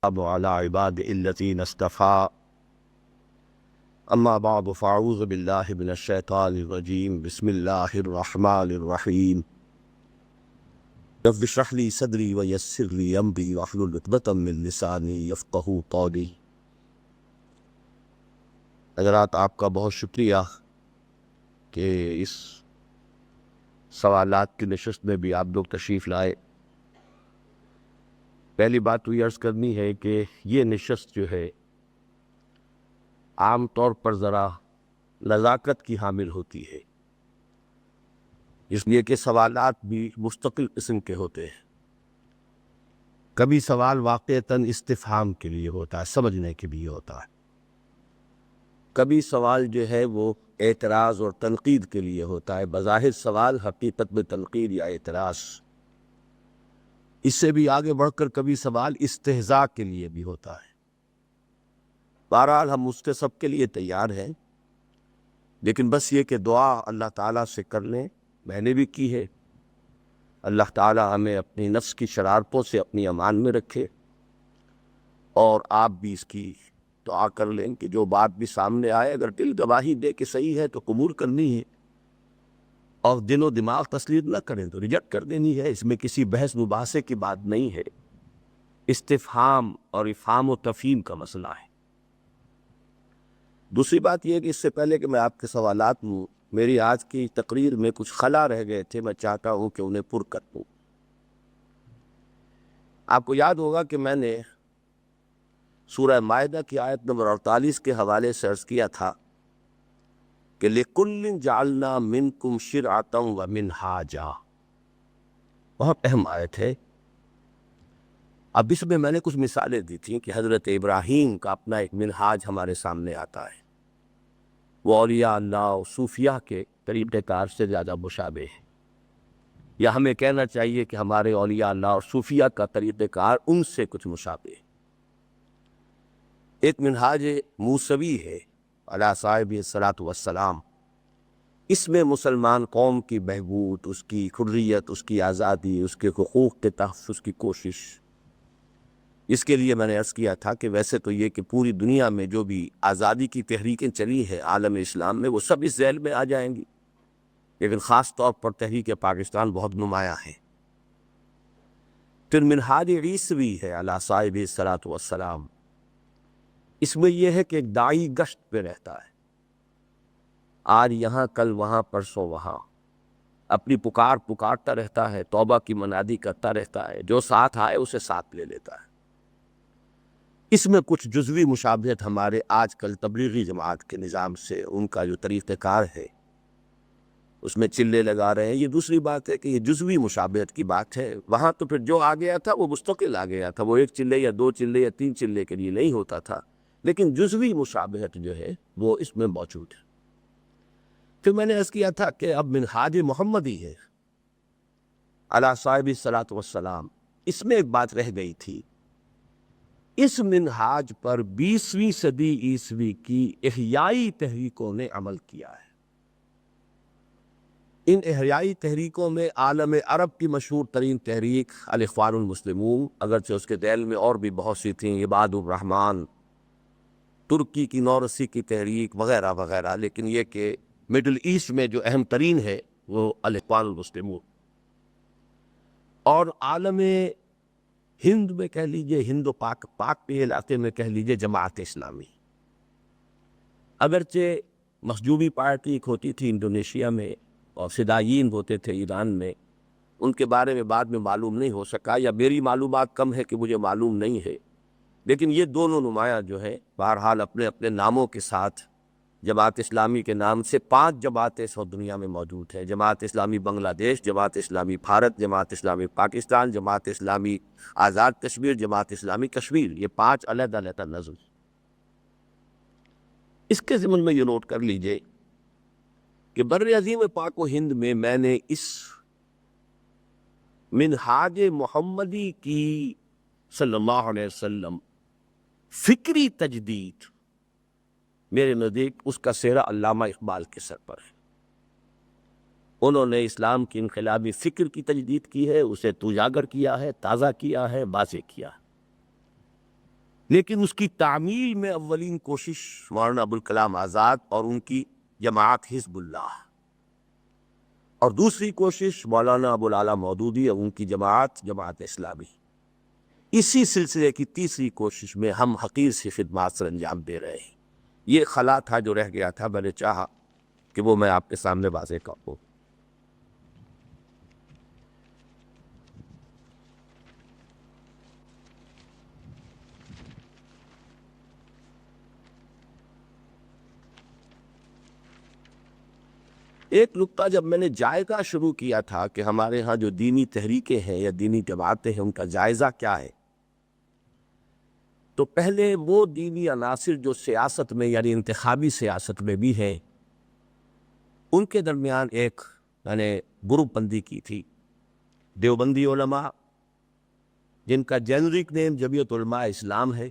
على عباد الذين اصطفى اما بعد فاعوذ بالله من الشيطان الرجيم بسم الله الرحمن الرحيم رب اشرح لي صدري ويسر لي امري واحلل عقدة من لساني يفقهوا قولي۔ حضرات، آپ کا بہت شکریہ کہ اس سوالات کی نشست میں بھی آپ لوگ تشریف لائے۔ پہلی بات تو یہ عرض کرنی ہے کہ یہ نشست جو ہے عام طور پر ذرا نزاکت کی حامل ہوتی ہے، اس لیے کہ سوالات بھی مستقل قسم کے ہوتے ہیں۔ کبھی سوال واقعتاً استفہام کے لیے ہوتا ہے، سمجھنے کے لیے ہوتا ہے، کبھی سوال جو ہے وہ اعتراض اور تنقید کے لیے ہوتا ہے۔ بظاہر سوال حقیقت میں تنقید یا اعتراض۔ اس سے بھی آگے بڑھ کر کبھی سوال استہزاء کے لیے بھی ہوتا ہے۔ بہرحال ہم اس کے سب کے لیے تیار ہیں، لیکن بس یہ کہ دعا اللہ تعالیٰ سے کر لیں۔ میں نے بھی کی ہے، اللہ تعالیٰ ہمیں اپنی نفس کی شرارتوں سے اپنی امان میں رکھے، اور آپ بھی اس کی دعا کر لیں کہ جو بات بھی سامنے آئے اگر دل گواہی دے کہ صحیح ہے تو قبول کرنی ہے، اور دل و دماغ تسلیم نہ کریں تو ریجیکٹ کر دینی ہے۔ اس میں کسی بحث مباحثے کی بات نہیں ہے، استفہام اور افہام و تفہیم کا مسئلہ ہے۔ دوسری بات یہ کہ اس سے پہلے کہ میں آپ کے سوالات لوں، میری آج کی تقریر میں کچھ خلا رہ گئے تھے، میں چاہتا ہوں کہ انہیں پر کر دوں۔ آپ کو یاد ہوگا کہ میں نے سورہ مائدہ کی آیت نمبر 48 کے حوالے سے عرض کیا تھا کہ لِكُلٍّ جَعَلْنَا مِنْكُمْ شِرْعَةً وَمِنْهَاجًا، بہت اہم آیت ہے۔ اب اس میں میں نے کچھ مثالیں دی تھیں کہ حضرت ابراہیم کا اپنا ایک منہاج ہمارے سامنے آتا ہے، وہ اولیاء اللہ اور صوفیاء کے طریقہ کار سے زیادہ مشابہ ہے، یا ہمیں کہنا چاہیے کہ ہمارے اولیاء اللہ اور صوفیاء کا طریقہ کار ان سے کچھ مشابہ ہے۔ ایک منہاج موسوی ہے علی صاحب الصلاۃ والسلام، اس میں مسلمان قوم کی بہبود، اس کی حریت، اس کی آزادی، اس کے حقوق کے تحفظ کی کوشش، اس کے لیے میں نے عرض کیا تھا کہ ویسے تو یہ کہ پوری دنیا میں جو بھی آزادی کی تحریکیں چلی ہیں عالم اسلام میں، وہ سب اس ذیل میں آ جائیں گی، لیکن خاص طور پر تحریک پاکستان بہت نمایاں ہے۔ پھر منہاج عیسوی ہے علی صاحب الصلاۃ والسلام، اس میں یہ ہے کہ ایک داعی گشت پہ رہتا ہے، آج یہاں کل وہاں پرسوں وہاں، اپنی پکار پکارتا رہتا ہے، توبہ کی منادی کرتا رہتا ہے، جو ساتھ آئے اسے ساتھ لے لیتا ہے۔ اس میں کچھ جزوی مشابہت ہمارے آج کل تبلیغی جماعت کے نظام سے، ان کا جو طریقہ کار ہے اس میں چلے لگا رہے ہیں۔ یہ دوسری بات ہے کہ یہ جزوی مشابہت کی بات ہے، وہاں تو پھر جو آ گیا تھا وہ مستقل آ گیا تھا، وہ ایک چلے یا دو چلے یا تین چلے کے لیے نہیں ہوتا تھا، لیکن جزوی مشابہت جو ہے وہ اس میں موجود ہے۔ پھر میں نے عرض کیا تھا کہ اب منہاج محمدی ہے علی صاحب الصلاۃ والسلام، اس میں ایک بات رہ گئی تھی، اس منہاج پر 20ویں صدی عیسوی کی احیائی تحریکوں نے عمل کیا ہے۔ ان احیائی تحریکوں میں عالم عرب کی مشہور ترین تحریک الاخوان المسلمون، اگرچہ اس کے ذیل میں اور بھی بہت سی تھیں، عباد الرحمن، ترکی کی نورسی کی تحریک وغیرہ وغیرہ، لیکن یہ کہ مڈل ایسٹ میں جو اہم ترین ہے وہ الاخوان المسلمون، اور عالم ہند میں کہہ لیجئے، ہند و پاک کے علاقے میں کہہ لیجئے جماعت اسلامی، اگرچہ مخزومی پارٹی ایک ہوتی تھی انڈونیشیا میں اور فدائیین ہوتے تھے ایران میں، ان کے بارے میں بعد میں معلوم نہیں ہو سکا، یا میری معلومات کم ہے کہ مجھے معلوم نہیں ہے، لیکن یہ دونوں نمایاں جو ہے بہرحال اپنے اپنے ناموں کے ساتھ جماعت اسلامی کے نام سے 5 جماعتیں سو دنیا میں موجود ہیں: جماعت اسلامی بنگلہ دیش، جماعت اسلامی بھارت، جماعت اسلامی پاکستان، جماعت اسلامی آزاد کشمیر، جماعت اسلامی کشمیر، یہ 5 علیحدہ علیحدہ نظم۔ اس کے ضمن میں یہ نوٹ کر لیجئے کہ بر عظیم پاک و ہند میں نے اس منہاج محمدی کی صلی اللہ علیہ وسلم فکری تجدید، میرے نزدیک اس کا سہرا علامہ اقبال کے سر پر ہے۔ انہوں نے اسلام کی انقلابی فکر کی تجدید کی ہے، اسے اجاگر کیا ہے، تازہ کیا ہے، واضح کیا ہے۔ لیکن اس کی تعمیل میں اولین کوشش مولانا ابوالکلام آزاد اور ان کی جماعت حزب اللہ، اور دوسری کوشش مولانا ابوالعلا مودودی اور ان کی جماعت اسلامی۔ اسی سلسلے کی تیسری کوشش میں ہم حقیر سی خدمات سر انجام دے رہے ہیں۔ یہ خلا تھا جو رہ گیا تھا، میں نے چاہا کہ وہ میں آپ کے سامنے واضح کروں۔ ایک نقطہ جب میں نے جائزہ شروع کیا تھا کہ ہمارے ہاں جو دینی تحریکیں ہیں یا دینی جماعتیں ہیں ان کا جائزہ کیا ہے، تو پہلے وہ دینی عناصر جو سیاست میں یعنی انتخابی سیاست میں بھی ہیں ان کے درمیان ایک گروپ بندی کی تھی۔ دیوبندی علماء جن کا جنرک نیم جمعیت علماء اسلام ہے،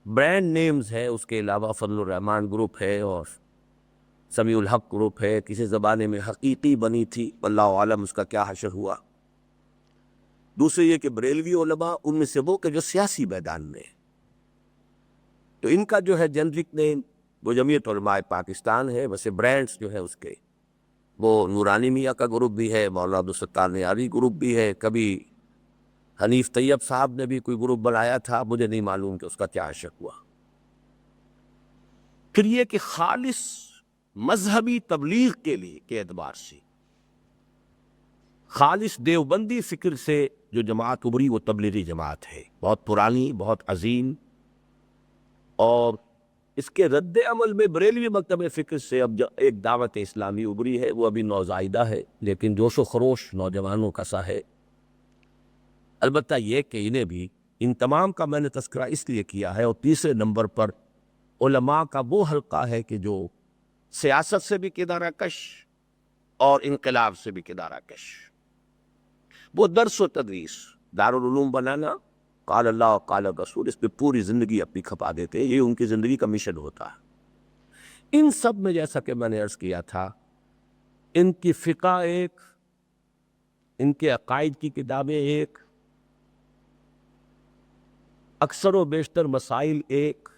برانڈ نیمز ہے اس کے علاوہ فضل الرحمان گروپ ہے اور سمیع الحق گروپ ہے، کسی زمانے میں حقیقی بنی تھی، واللہ عالم اس کا کیا حشر ہوا۔ دوسرے یہ کہ بریلوی علماء ان میں سے وہ کہ جو سیاسی میدان میں، تو ان کا جو ہے جنرک نیم وہ جمعیت علماء پاکستان ہے، ویسے برانڈز جو ہے اس کے وہ نورانی میاں کا گروپ بھی ہے، مولانا عبدالستار نیاری گروپ بھی ہے، کبھی حنیف طیب صاحب نے بھی کوئی گروپ بنایا تھا، مجھے نہیں معلوم کہ اس کا کیا حشر ہوا۔ پھر یہ کہ خالص مذہبی تبلیغ کے لیے کے اعتبار سے خالص دیوبندی فکر سے جو جماعت ابھری وہ تبلیغی جماعت ہے، بہت پرانی، بہت عظیم، اور اس کے رد عمل میں بریلوی مکتب فکر سے اب ایک دعوت اسلامی ابھری ہے، وہ ابھی نوزائیدہ ہے لیکن جوش و خروش نوجوانوں کا سا ہے۔ البتہ یہ کہ انہیں بھی ان تمام کا میں نے تذکرہ اس لیے کیا ہے، اور تیسرے نمبر پر علماء کا وہ حلقہ ہے کہ جو سیاست سے بھی کنارہ کش اور انقلاب سے بھی کنارہ کش، وہ درس و تدریس، دارالعلوم بنانا، قال اللہ قال رسول، اس پہ پوری زندگی اپنی کھپا دیتے ہیں، یہ ان کی زندگی کا مشن ہوتا ہے۔ ان سب میں جیسا کہ میں نے عرض کیا تھا، ان کی فقہ ایک، ان کے عقائد کی کتابیں ایک، اکثر و بیشتر مسائل ایک،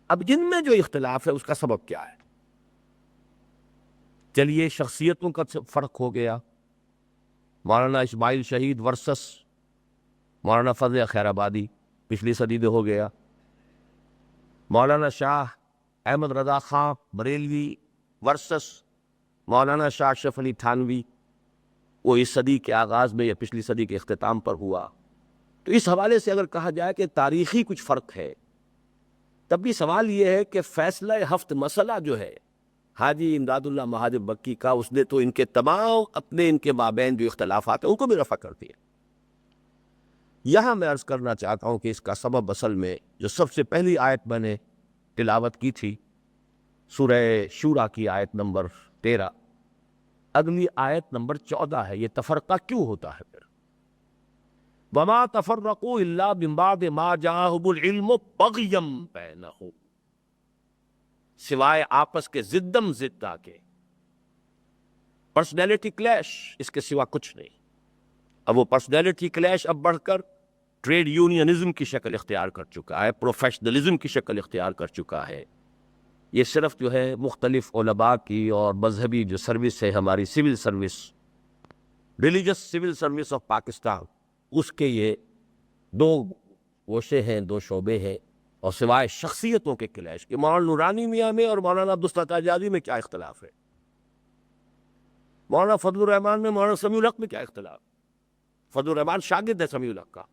اب جن میں جو اختلاف ہے اس کا سبب کیا ہے؟ چلیے شخصیتوں کا فرق ہو گیا، مولانا اسماعیل شہید ورسس مولانا فضل خیر آبادی پچھلی صدی میں ہو گیا، مولانا شاہ احمد رضا خان بریلوی ورسس مولانا شاہ اشرف علی تھانوی، وہ اس صدی کے آغاز میں یا پچھلی صدی کے اختتام پر ہوا۔ تو اس حوالے سے اگر کہا جائے کہ تاریخی کچھ فرق ہے، تب بھی سوال یہ ہے کہ فیصلہ ہفت مسئلہ جو ہے حاجی امداد اللہ مہاجر مکی کا، اس نے تو ان کے تمام اپنے ان کے مابین جو اختلافات ہیں ان کو بھی رفع کر دیا۔ یہاں میں عرض کرنا چاہتا ہوں کہ اس کا سبب اصل میں جو سب سے پہلی آیت میں نے تلاوت کی تھی سورہ شورا کی آیت نمبر 13، اگلی آیت نمبر 14 ہے۔ یہ تفرقہ کیوں ہوتا ہے پھر؟ وَمَا تَفَرَّقُوا إِلَّا مِن بَعْدِ مَا جَاءَهُمُ الْعِلْمُ بَغْيًا بَيْنَهُمْ، سوائے آپس کے زدم زد آ کے، پرسنالٹی کلیش، اس کے سوا کچھ نہیں۔ اب وہ پرسنالٹی کلیش اب بڑھ کر ٹریڈ یونینزم کی شکل اختیار کر چکا ہے، پروفیشنلزم کی شکل اختیار کر چکا ہے۔ یہ صرف جو ہے مختلف علماء کی اور مذہبی جو سروس ہے ہماری civil service, religious civil service of Pakistan, اس کے یہ دو گوشے ہیں، دو شعبے ہیں، اور سوائے شخصیتوں کے کلیش کے مولانا نورانی میاں میں اور مولانا عبدالستار جازی میں کیا اختلاف ہے؟ مولانا فضل الرحمان میں مولانا سمیع الحق میں کیا اختلاف؟ فضل الرحمان شاگرد ہے سمیع الحق کا،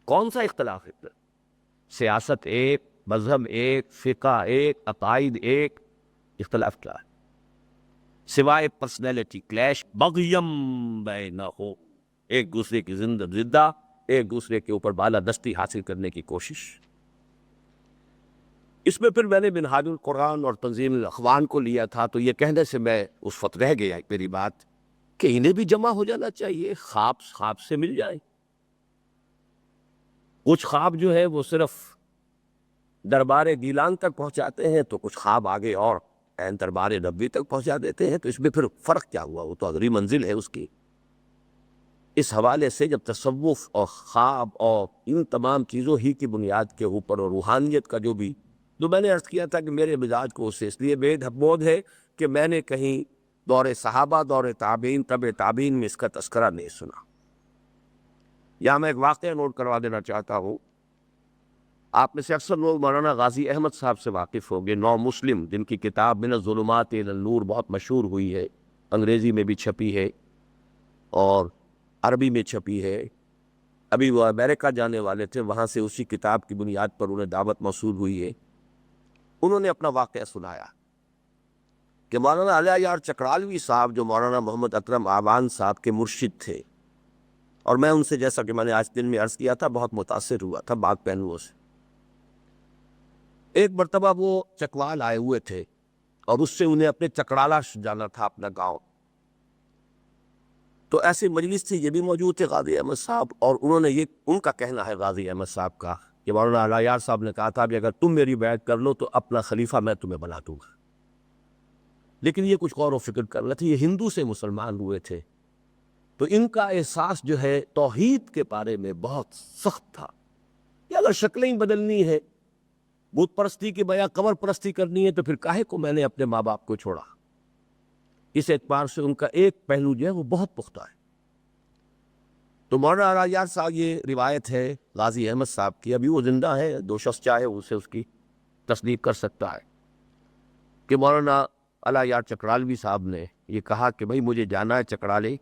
کون سا اختلاف ہے؟ سیاست ایک، مذہب ایک، فقہ ایک، عقائد ایک، اختلاف کیا ہے؟ سوائے پرسنالٹی کلیش، بغیم بینہم، ایک دوسرے کی زدہ، ایک دوسرے کے اوپر بالادستی حاصل کرنے کی کوشش۔ اس میں پھر میں نے منہاج القرآن اور تنظیم الاخوان کو لیا تھا، تو یہ کہنے سے میں اس وقت رہ گیا میری بات کہ انہیں بھی جمع ہو جانا چاہیے، خواب سے مل جائیں۔ کچھ خواب جو ہے وہ صرف دربار گیلان تک پہنچاتے ہیں، تو کچھ خواب آگے اور دربار نبوی تک پہنچا دیتے ہیں، تو اس میں پھر فرق کیا ہوا؟ وہ تو اگلی منزل ہے اس کی۔ اس حوالے سے جب تصوف اور خواب اور ان تمام چیزوں ہی کی بنیاد کے اوپر اور روحانیت کا جو بھی، جو میں نے عرض کیا تھا کہ میرے مزاج کو اس سے اس لیے بے بودھ ہے کہ میں نے کہیں دور صحابہ، دور تابعین، طب تابعین میں اس کا تذکرہ نہیں سنا۔ یہاں میں ایک واقعہ نوٹ کروا دینا چاہتا ہوں۔ آپ میں سے اکثر لوگ مولانا غازی احمد صاحب سے واقف ہوں گے، نو مسلم، جن کی کتاب من الظلمات الی النور بہت مشہور ہوئی ہے، انگریزی میں بھی چھپی ہے اور عربی میں چھپی ہے۔ ابھی وہ امریکہ جانے والے تھے، وہاں سے اسی کتاب کی بنیاد پر انہیں دعوت موصول ہوئی ہے۔ انہوں نے اپنا واقعہ سنایا کہ مولانا علی یار چکرالوی صاحب، جو مولانا محمد اکرم آوان صاحب کے مرشد تھے، اور میں ان سے، جیسا کہ میں نے آج دن میں عرض کیا تھا، بہت متاثر ہوا تھا بعض پہلوؤں سے۔ ایک مرتبہ وہ چکوال آئے ہوئے تھے اور اس سے انہیں اپنے چکرالا جانا تھا، اپنا گاؤں۔ تو ایسی مجلس تھی، یہ بھی موجود تھے غازی احمد صاحب، اور انہوں نے یہ، ان کا کہنا ہے غازی احمد صاحب کا، کہ مولانا علی یار صاحب نے کہا تھا کہ اگر تم میری بیعت کر لو تو اپنا خلیفہ میں تمہیں بنا دوں گا۔ لیکن یہ کچھ غور و فکر کر رہے تھے، یہ ہندو سے مسلمان ہوئے تھے، تو ان کا احساس جو ہے توحید کے بارے میں بہت سخت تھا کہ اگر شکلیں ہی بدلنی ہے، بت پرستی کے بجائے قبر پرستی کرنی ہے، تو پھر کاہے کو میں نے اپنے ماں باپ کو چھوڑا۔ اس اعتبار سے ان کا ایک پہلو جو ہے وہ بہت پختہ ہے۔ تو مولانا علی یار صاحب، یہ روایت ہے غازی احمد صاحب کی، ابھی وہ زندہ ہے، دو شخص چاہے اسے اس کی تصدیق کر سکتا ہے، کہ مولانا علی یار چکرالوی صاحب نے یہ کہا کہ بھائی مجھے جانا ہے چکرالے،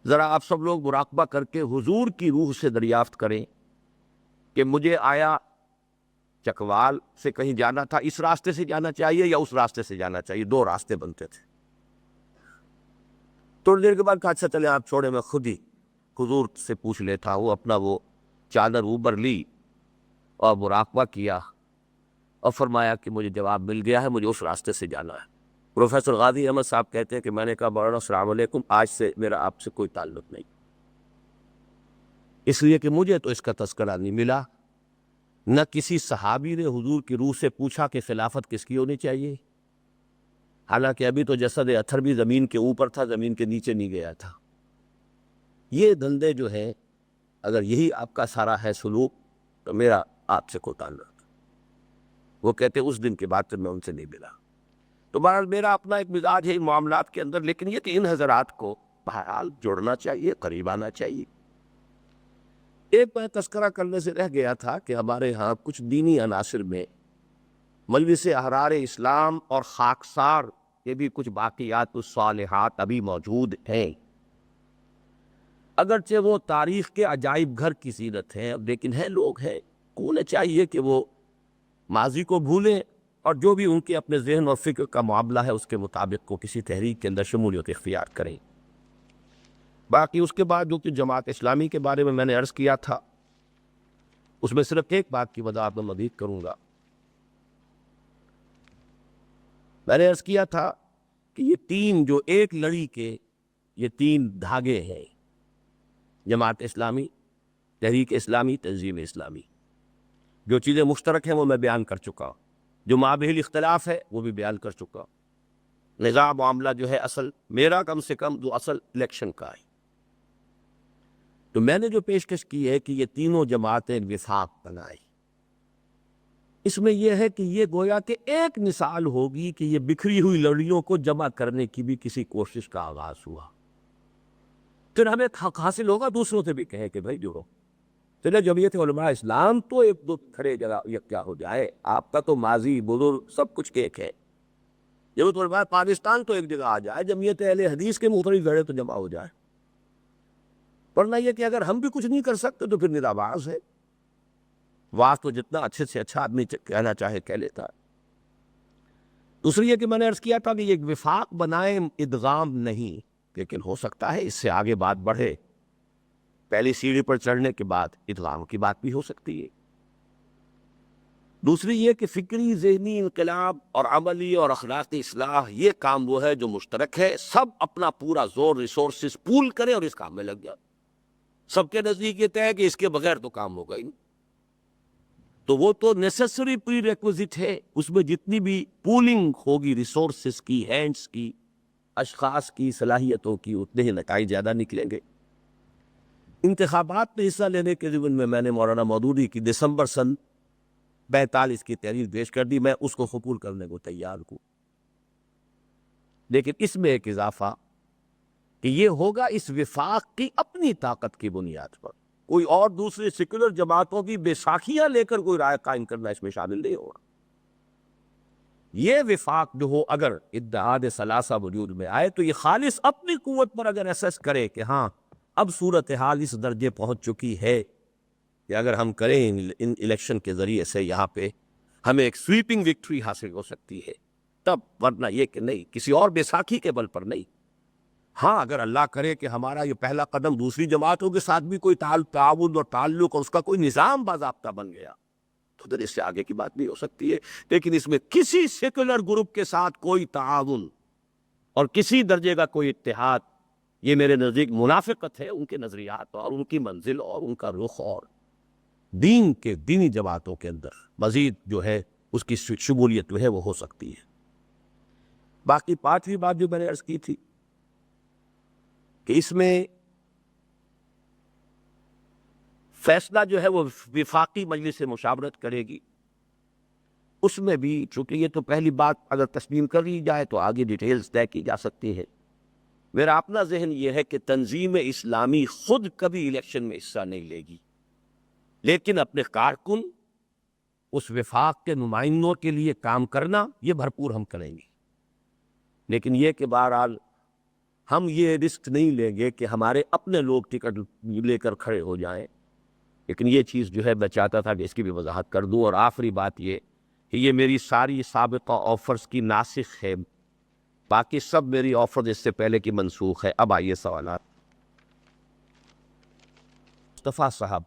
ذرا آپ سب لوگ مراقبہ کر کے حضور کی روح سے دریافت کریں کہ مجھے آیا چکوال سے کہیں جانا تھا، اس راستے سے جانا چاہیے یا اس راستے سے جانا چاہیے، دو راستے بنتے تھے۔ تھوڑی دیر کے بعد کہا اچھا چلے آپ چھوڑے، میں خود ہی حضور سے پوچھ لیتا ہوں۔ اپنا وہ چادر اوپر لی اور مراقبہ کیا اور فرمایا کہ مجھے جواب مل گیا ہے، مجھے اس راستے سے جانا ہے۔ پروفیسر غازی احمد صاحب کہتے ہیں کہ میں نے کہا مولانا السلام علیکم، آج سے میرا آپ سے کوئی تعلق نہیں، اس لیے کہ مجھے تو اس کا تذکرہ نہیں ملا، نہ کسی صحابی نے حضور کی روح سے پوچھا کہ خلافت کس کی ہونی چاہیے، حالانکہ ابھی تو جسد اتھر بھی زمین کے اوپر تھا، زمین کے نیچے نہیں گیا تھا۔ یہ دندے جو ہیں، اگر یہی آپ کا سارا ہے سلوک، تو میرا آپ سے کوئی تعلق۔ وہ کہتے اس دن کے بعد سے میں ان سے نہیں ملا۔ تو بہرحال میرا اپنا ایک مزاج ہے ان معاملات کے اندر، لیکن یہ کہ ان حضرات کو بہرحال جوڑنا چاہیے، قریب آنا چاہیے۔ ایک میں تذکرہ کرنے سے رہ گیا تھا کہ ہمارے ہاں کچھ دینی عناصر میں مجلس احرار اسلام اور خاکسار یہ بھی کچھ باقیات الصالحات ابھی موجود ہیں، اگرچہ وہ تاریخ کے عجائب گھر کی زینت ہیں، لیکن ہیں لوگ ہیں، انہیں چاہیے کہ وہ ماضی کو بھولیں اور جو بھی ان کے اپنے ذہن اور فکر کا معاملہ ہے اس کے مطابق کو کسی تحریک کے اندر شمولیت اختیار کریں۔ باقی اس کے بعد جو کہ جماعت اسلامی کے بارے میں نے عرض کیا تھا، اس میں صرف ایک بات کی وضاحت میں مزید کروں گا۔ میں نے عرض کیا تھا کہ یہ تین جو ایک لڑی کے یہ تین دھاگے ہیں، جماعت اسلامی، تحریک اسلامی، تنظیم اسلامی، جو چیزیں مشترک ہیں وہ میں بیان کر چکا ہوں، جو مابہل اختلاف ہے وہ بھی بیان کر چکا ہوں۔ نظام معاملہ جو ہے اصل میرا کم سے کم جو اصل الیکشن کا ہے، تو میں نے جو پیشکش کی ہے کہ یہ تینوں جماعتیں وفاق بنائیں، اس میں یہ ہے کہ یہ گویا کہ ایک مثال ہوگی کہ یہ بکھری ہوئی لڑیوں کو جمع کرنے کی بھی کسی کوشش کا آغاز ہوا۔ پھر ہمیں حق حاصل ہوگا دوسروں سے بھی کہیں کہ بھائی جڑو، چلے جمعیت علماء اسلام تو ایک دو کھڑے جگہ یکجا ہو جائے، آپ کا تو ماضی بزرگ سب کچھ ایک ہے، جمعیت علماء پاکستان تو ایک جگہ آ جائے، جمعیت اہل حدیث کے مختلف گڑھے تو جمع ہو جائے، ورنہ یہ کہ اگر ہم بھی کچھ نہیں کر سکتے تو پھر نراواز ہے، واس تو جتنا اچھے سے اچھا آدمی کہنا چاہے کہہ لیتا ہے۔ دوسری یہ کہ میں نے عرض کیا تھا کہ یہ ایک وفاق بنائے، ادغام نہیں، لیکن ہو سکتا ہے اس سے آگے بات بڑھے، پہلی سیڑھی پر چڑھنے کے بعد ادغام کی بات بھی ہو سکتی ہے۔ دوسری یہ کہ فکری ذہنی انقلاب اور عملی اور اخلاقی اصلاح یہ کام وہ ہے جو مشترک ہے، سب اپنا پورا زور ریسورسز پول کریں اور اس کام میں لگ جائیں۔ سب کے نزدیک یہ طے ہے کہ اس کے بغیر تو کام ہوگا ہی نہیں، تو وہ تو نیسیسری پری ریکوزٹ ہے، اس میں جتنی بھی پولنگ ہوگی ریسورسز کی، ہینڈز کی، اشخاص کی، صلاحیتوں کی، اتنے ہی نتائج زیادہ نکلیں گے۔ انتخابات میں حصہ لینے کے ضمن میں نے مولانا مودودی کی دسمبر سن 42 کی تحریر پیش کر دی، میں اس کو قبول کرنے کو تیار ہوں، لیکن اس میں ایک اضافہ کہ یہ ہوگا اس وفاق کی اپنی طاقت کی بنیاد پر، کوئی اور دوسری سیکولر جماعتوں کی بیساکھیاں لے کر کوئی رائے قائم کرنا اس میں شامل نہیں ہوگا۔ یہ وفاق جو ہو اگر اتحاد ثلاثہ وجود میں آئے تو یہ خالص اپنی قوت پر اگر اسیس کرے کہ ہاں اب صورتحال اس درجے پہنچ چکی ہے کہ اگر ہم کریں ان الیکشن کے ذریعے سے یہاں پہ ہمیں ایک سویپنگ وکٹری حاصل ہو سکتی ہے، تب، ورنہ یہ کہ نہیں، کسی اور بیساکھی کے بل پر نہیں۔ ہاں اگر اللہ کرے کہ ہمارا یہ پہلا قدم دوسری جماعتوں کے ساتھ بھی کوئی تعاون اور تعلق اور اس کا کوئی نظام باضابطہ بن گیا تو پھر اس سے آگے کی بات بھی ہو سکتی ہے، لیکن اس میں کسی سیکولر گروپ کے ساتھ کوئی تعاون اور کسی درجے کا کوئی اتحاد، یہ میرے نزدیک منافقت ہے ان کے نظریات اور ان کی منزل اور ان کا رخ، اور دین کے دینی جماعتوں کے اندر مزید جو ہے اس کی شمولیت جو ہے وہ ہو سکتی ہے۔ باقی پانچویں بات جو میں نے عرض کی تھی کہ اس میں فیصلہ جو ہے وہ وفاقی مجلس مشاورت کرے گی، اس میں بھی چونکہ یہ تو پہلی بات اگر تسلیم کر لی جائے تو آگے ڈیٹیلز طے کی جا سکتی ہے۔ میرا اپنا ذہن یہ ہے کہ تنظیم اسلامی خود کبھی الیکشن میں حصہ نہیں لے گی، لیکن اپنے کارکن اس وفاق کے نمائندوں کے لیے کام کرنا یہ بھرپور ہم کریں گے، لیکن یہ کہ بہرحال ہم یہ رسک نہیں لیں گے کہ ہمارے اپنے لوگ ٹکٹ لے کر کھڑے ہو جائیں، لیکن یہ چیز جو ہے میں چاہتا تھا کہ اس کی بھی وضاحت کر دوں۔ اور آخری بات یہ کہ یہ میری ساری سابقہ آفرز کی ناسخ ہے، باقی سب میری آفرز اس سے پہلے کی منسوخ ہے۔ اب آئیے سوالات۔ مصطفیٰ صاحب،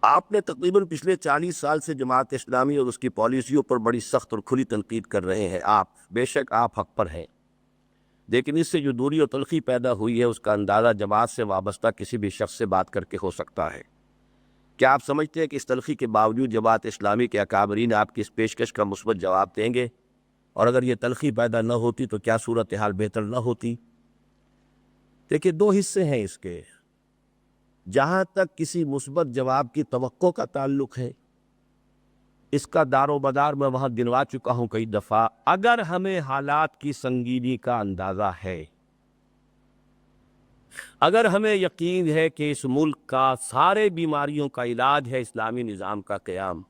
آپ نے تقریباً پچھلے 40 سال سے جماعت اسلامی اور اس کی پالیسیوں پر بڑی سخت اور کھلی تنقید کر رہے ہیں۔ بے شک آپ حق پر ہیں، لیکن اس سے جو دوری اور تلخی پیدا ہوئی ہے اس کا اندازہ جماعت سے وابستہ کسی بھی شخص سے بات کر کے ہو سکتا ہے۔ کیا آپ سمجھتے ہیں کہ اس تلخی کے باوجود جماعت اسلامی کے اکابرین آپ کی اس پیشکش کا مثبت جواب دیں گے؟ اور اگر یہ تلخی پیدا نہ ہوتی تو کیا صورتحال بہتر نہ ہوتی؟ دیکھیے، دو حصے ہیں اس کے۔ جہاں تک کسی مثبت جواب کی توقع کا تعلق ہے، اس کا دار و مدار میں وہاں گنوا چکا ہوں کئی دفعہ۔ اگر ہمیں حالات کی سنگینی کا اندازہ ہے، اگر ہمیں یقین ہے کہ اس ملک کا سارے بیماریوں کا علاج ہے اسلامی نظام کا قیام،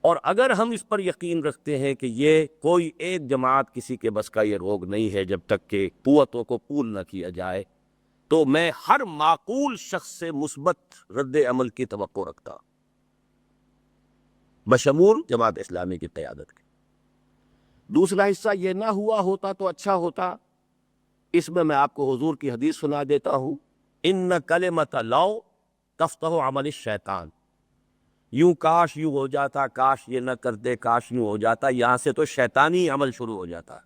اور اگر ہم اس پر یقین رکھتے ہیں کہ یہ کوئی ایک جماعت کسی کے بس کا یہ روگ نہیں ہے جب تک کہ قوتوں کو پول نہ کیا جائے، تو میں ہر معقول شخص سے مثبت رد عمل کی توقع رکھتا، بشمول جماعت اسلامی کی قیادت کے۔ دوسرا حصہ یہ نہ ہوا ہوتا تو اچھا ہوتا، اس میں آپ کو حضور کی حدیث سنا دیتا ہوں، ان کلمۃ لو تفتح عمل الشیطان، یوں کاش یوں ہو جاتا، کاش یہ نہ کرتے، کاش یوں ہو جاتا، یہاں سے تو شیطانی عمل شروع ہو جاتا۔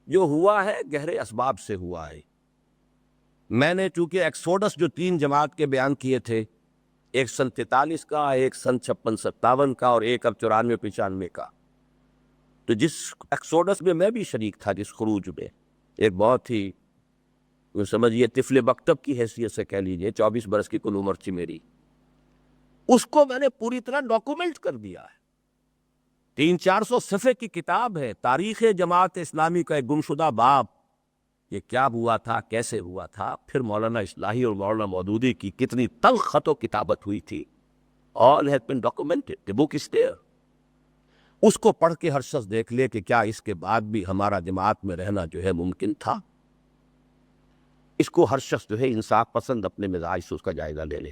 جو ہوا ہے گہرے اسباب سے ہوا ہے۔ میں نے چونکہ ایکسوڈس جو 3 جماعت کے بیان کیے تھے، ایک سن 43 کا، ایک سن 56-57 کا، اور ایک اب 94-95 کا، تو جس ایکسوڈس میں بھی شریک تھا، جس خروج میں، ایک بہت ہی سمجھیے طفل مکتب کی حیثیت سے کہہ لیجئے، 24 برس کی کل عمر تھی میری، اس کو میں نے پوری طرح ڈاکومنٹ کر دیا ہے۔ 300-400 صفحے کی کتاب ہے، تاریخ جماعت اسلامی کا ایک گمشدہ باب، یہ کیا ہوا تھا، کیسے ہوا تھا، پھر مولانا اصلاحی اور مولانا مودودی کی کتنی تلخ خط و کتابت ہوئی تھی، all has been documented, the book is there۔ اس کو پڑھ کے ہر شخص دیکھ لے کہ کیا اس کے بعد بھی ہمارا جماعت میں رہنا جو ہے ممکن تھا۔ اس کو ہر شخص جو ہے انصاف پسند اپنے مزاج سے اس کا جائزہ لے لے۔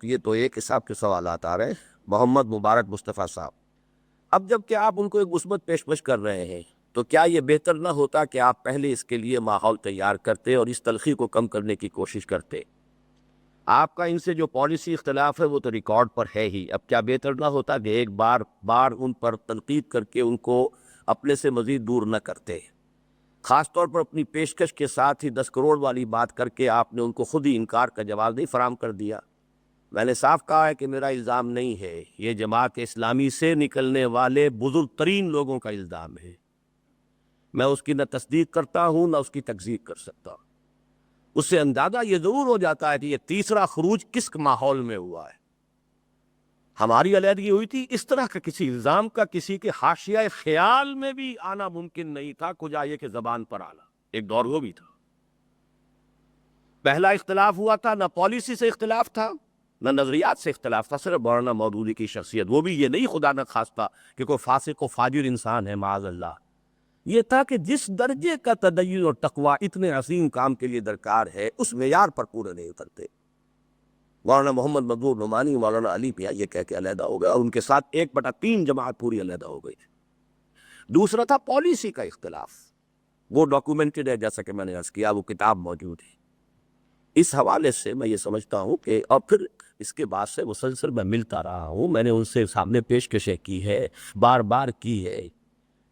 یہ تو ایک حساب کے سوالات آ رہے ہیں۔ محمد مبارک مصطفیٰ صاحب، اب جب کہ آپ ان کو ایک مثبت پیشکش کر رہے ہیں تو کیا یہ بہتر نہ ہوتا کہ آپ پہلے اس کے لیے ماحول تیار کرتے اور اس تلخی کو کم کرنے کی کوشش کرتے؟ آپ کا ان سے جو پالیسی اختلاف ہے وہ تو ریکارڈ پر ہے ہی، اب کیا بہتر نہ ہوتا کہ ایک بار ان پر تنقید کر کے ان کو اپنے سے مزید دور نہ کرتے؟ خاص طور پر اپنی پیشکش کے ساتھ ہی 10 کروڑ والی بات کر کے آپ نے ان کو خود ہی انکار کا جواب نہیں فراہم کر دیا۔ میں نے صاف کہا ہے کہ میرا الزام نہیں ہے، یہ جماعت اسلامی سے نکلنے والے بزرگ ترین لوگوں کا الزام ہے۔ میں اس کی نہ تصدیق کرتا ہوں نہ اس کی تکذیب کر سکتا ہوں۔ اس سے اندازہ یہ ضرور ہو جاتا ہے کہ یہ تیسرا خروج کس ماحول میں ہوا ہے۔ ہماری علیحدگی ہوئی تھی، اس طرح کا کسی الزام کا کسی کے حاشیہ خیال میں بھی آنا ممکن نہیں تھا، کجا یہ کہ زبان پر آنا۔ ایک دور وہ بھی تھا۔ پہلا اختلاف ہوا تھا، نہ پالیسی سے اختلاف تھا نہ نظریات سے اختلاف تھا، صرف مولانا مودودی کی شخصیت، وہ بھی یہ نہیں خدا نہ خواستہ کہ کوئی فاسق و فاجر انسان ہے معاذ اللہ، یہ تھا کہ جس درجے کا تدین اور تقوی اتنے عظیم کام کے لیے درکار ہے اس معیار پر پورے نہیں اترتے۔ مولانا محمد مقبول نعمانی، مولانا علی پیا یہ کہہ کے علیحدہ ہو گیا، اور ان کے ساتھ 1/3 جماعت پوری علیحدہ ہو گئی۔ دوسرا تھا پالیسی کا اختلاف، وہ ڈاکومنٹڈ ہے، جیسا کہ میں نے عرض کیا، وہ کتاب موجود ہے۔ اس حوالے سے میں یہ سمجھتا ہوں کہ، اور پھر اس کے بعد سے مسلسل میں ملتا رہا ہوں، میں نے ان سے سامنے پیشکشیں کی ہے، بار بار کی ہے،